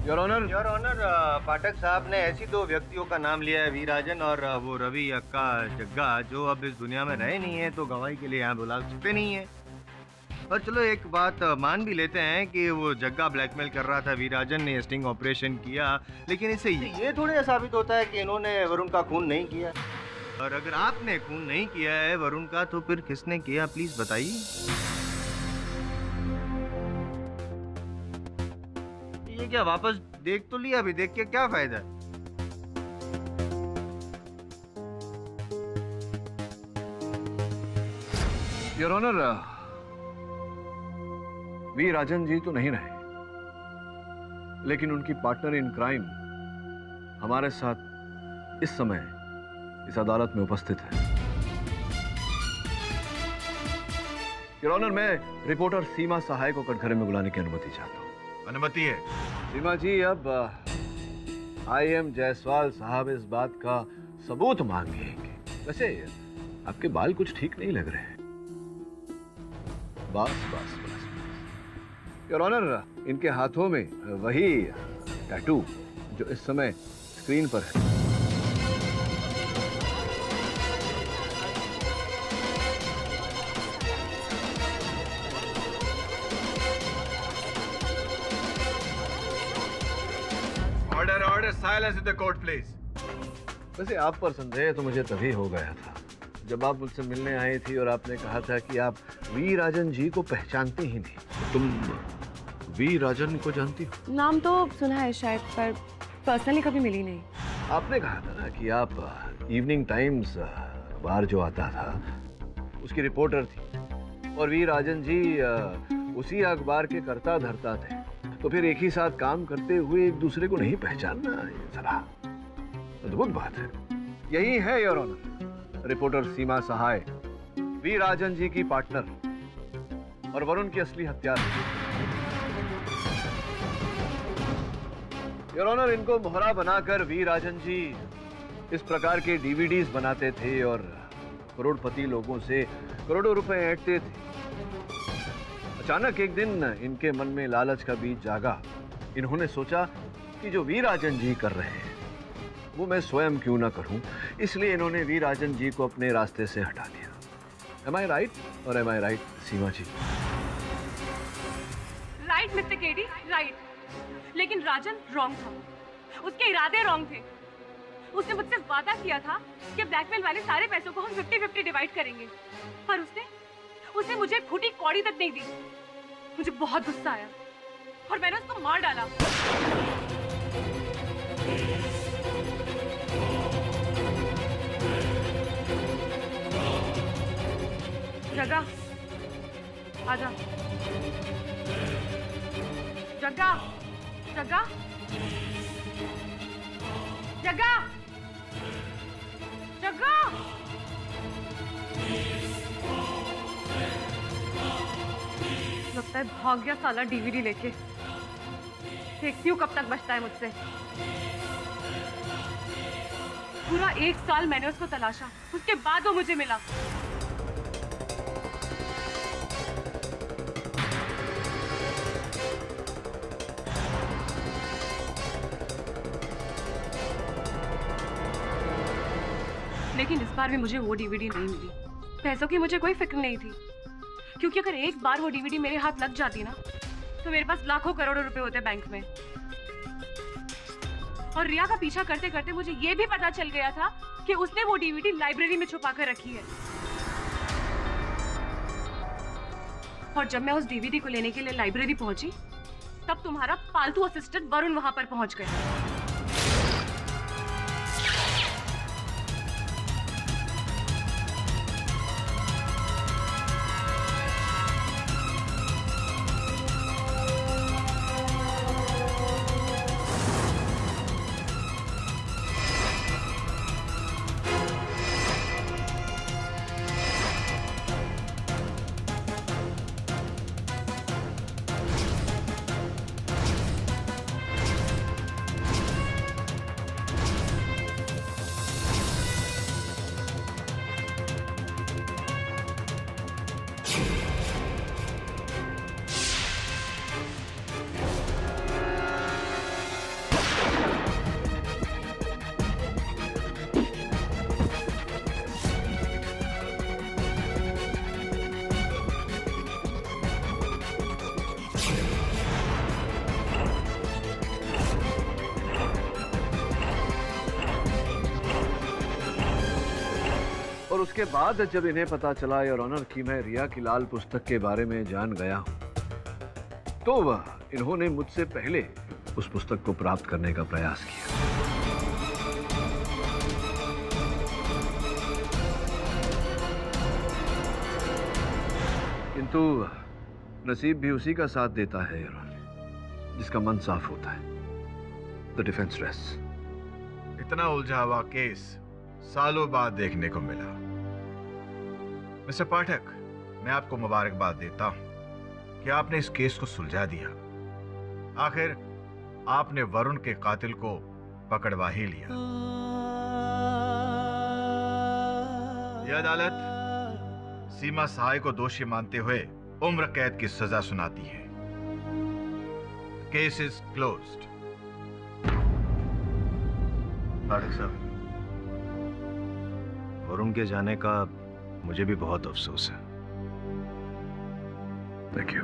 योर ऑनर, पाठक साहब ने ऐसी दो व्यक्तियों का नाम लिया है, वी राजन और वो रवि अक्का जग्गा, जो अब इस दुनिया में रहे नहीं है, तो गवाही के लिए यहाँ बुला सकते नहीं है। और चलो एक बात मान भी लेते हैं कि वो जग्गा ब्लैकमेल कर रहा था, वी राजन ने स्टिंग ऑपरेशन किया, लेकिन इससे ये थोड़े साबित होता है कि इन्होंने वरुण का खून नहीं किया। और अगर आपने खून नहीं किया है वरुण का, तो फिर किसने किया, प्लीज बताइए। ये क्या वापस देख तो लिया, अभी देख के क्या फायदा है? योर ऑनर, वी राजन जी तो नहीं रहे, लेकिन उनकी पार्टनर इन क्राइम हमारे साथ इस समय इस अदालत में उपस्थित है। योर ऑनर, मैं रिपोर्टर सीमा सहाय को कटघरे में बुलाने की अनुमति चाहता हूँ। अनुमति है। सीमा जी, अब IM जायसवाल साहब इस बात का सबूत मांगेंगे। वैसे आपके बाल कुछ ठीक नहीं लग रहे हैं। बस बस बस। योर ऑनर, इनके हाथों में वही टैटू जो इस समय स्क्रीन पर है। Order, silence in the court please. वैसे आप पर संदेह तो मुझे तभी हो गया था जब आप मुझसे मिलने आई थी और आपने कहा था कि आप वी राजन जी को पहचानते ही नहीं। तुम वी राजन को जानती हो? नाम तो सुना है शायद, पर पर्सनली कभी मिली नहीं। आपने कहा था ना कि आप इवनिंग टाइम्स अखबार जो आता था उसकी रिपोर्टर थी, और वी राजन जी उसी अखबार के कर्ता धर्ता थे, तो फिर एक ही साथ काम करते हुए एक दूसरे को नहीं पहचानना, ये सलाह अद्भुत बात है। यही है your honour, reporter Seema Sahay V Rajan ji की पार्टनर और वरुण की असली हत्यारा। योर ऑनर, इनको मोहरा बनाकर वी राजन जी इस प्रकार के डीवीडीज बनाते थे और करोड़पति लोगों से करोड़ों रुपए ऐंठते थे। अचानक एक दिन इनके मन में लालच का बीज जागा। इन्होंने सोचा कि जो वी राजन जी कर रहे हैं वो मैं स्वयं क्यों ना करूं, इसलिए इन्होंने वी राजन जी को अपने रास्ते से हटा दिया। एम आई राइट और am I right Seema ji? Right mister KD, right. लेकिन राजन रॉन्ग था, उसके इरादे रॉन्ग थे। उसने मुझसे वादा किया था कि ब्लैकमेल वाले सारे पैसों को हम 50-50 डिवाइड करेंगे, पर उसने मुझे फूटी कौड़ी तक नहीं दी। मुझे बहुत गुस्सा आया और मैंने उसको मार डाला। जग्गा, आजा। जग्गा, जग्गा, जग्गा, जग्गा। लगता है भाग गया साला डीवीडी लेके। देखती हूँ कब तक बचता है मुझसे। पूरा 1 साल मैंने उसको तलाशा, उसके बाद वो मुझे मिला। लेकिन इस बार भी मुझे वो डीवीडी नहीं मिली। पैसों की मुझे कोई फिक्र नहीं थी, क्योंकि अगर एक बार वो डीवीडी मेरे हाथ लग जाती ना, तो मेरे पास लाखों करोड़ों रुपए होते बैंक में। और रिया का पीछा करते करते मुझे ये भी पता चल गया था कि उसने वो डीवीडी लाइब्रेरी में छुपा कर रखी है। और जब मैं उस डीवीडी को लेने के लिए लाइब्रेरी पहुंची तब तुम्हारा पालतू असिस्टेंट वरुण वहां पर पहुंच गया। और उसके बाद जब इन्हें पता चला योर ऑनर कि मैं रिया की लाल पुस्तक के बारे में जान गया हूं, तो वह इन्होंने मुझसे पहले उस पुस्तक को प्राप्त करने का प्रयास किया। किंतु नसीब भी उसी का साथ देता है योर ऑनर, जिसका मन साफ होता है। The defence rest. इतना उलझा हुआ केस सालों बाद देखने को मिला। मिस्टर पाठक, मैं आपको मुबारकबाद देता हूं कि आपने इस केस को सुलझा दिया। आखिर आपने वरुण के कातिल को पकड़वा ही लिया। यह अदालत सीमा सहाय को दोषी मानते हुए उम्र कैद की सजा सुनाती है। Case is closed. पाठक साहब, वरुण के जाने का मुझे भी बहुत अफसोस है। Thank you.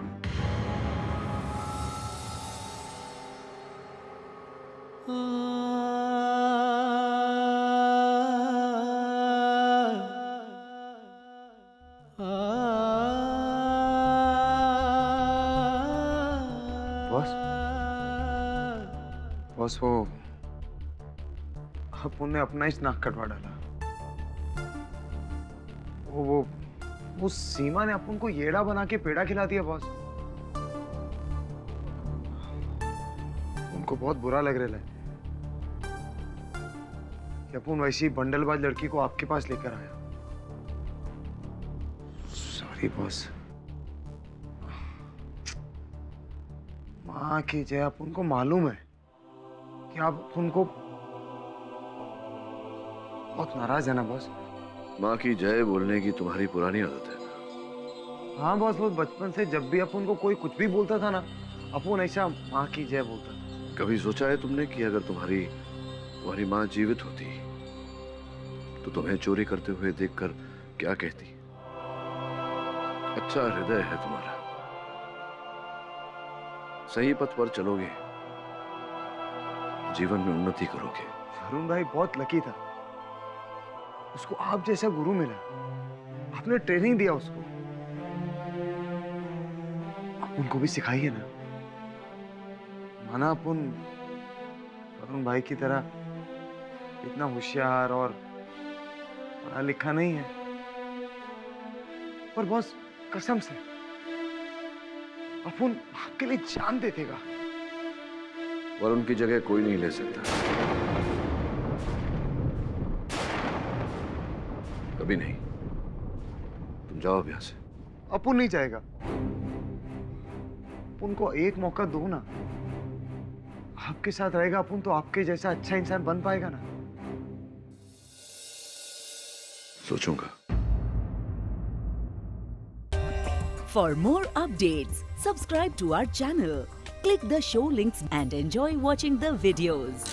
बॉस वो अपन ने अपना ही नाक कटवा डाला। वो सीमा ने अपन को येड़ा बना के पेड़ा खिला दिया बॉस। उनको बहुत बुरा लग रहा है कि अपन वैसी बंडलबाज लड़की को आपके पास लेकर आया। Sorry boss. माँ की जय, अपन को मालूम है कि आप उनको बहुत नाराज है ना बॉस। माँ की जय बोलने की तुम्हारी पुरानी आदत है। हाँ बॉस, वो बचपन से जब भी अपन को कोई कुछ भी बोलता था ना, अपन ऐसा माँ की जय बोलता था। कभी सोचा है तुमने कि अगर तुम्हारी माँ जीवित होती तो तुम्हें चोरी करते हुए देखकर क्या कहती? अच्छा हृदय है तुम्हारा, सही पथ पर चलोगे, जीवन में उन्नति करोगे। वरुण भाई बहुत लकी था, उसको आप जैसा गुरु मिला। आपने ट्रेनिंग दिया उसको, आप उनको भी सिखाइए ना। माना अपन वरुण भाई की तरह इतना होशियार और पढ़ा लिखा नहीं है, पर बॉस कसम से अपन आपके लिए जान दे देगा। वरुण की जगह कोई नहीं ले सकता, कभी नहीं। तुम जाओ अब यहां से। अपन नहीं जाएगा। उनको एक मौका दो ना, आपके साथ रहेगा अपन तो आपके जैसा अच्छा इंसान बन पाएगा ना। सोचूंगा। For more updates, subscribe to our channel, click the show links and enjoy watching the videos.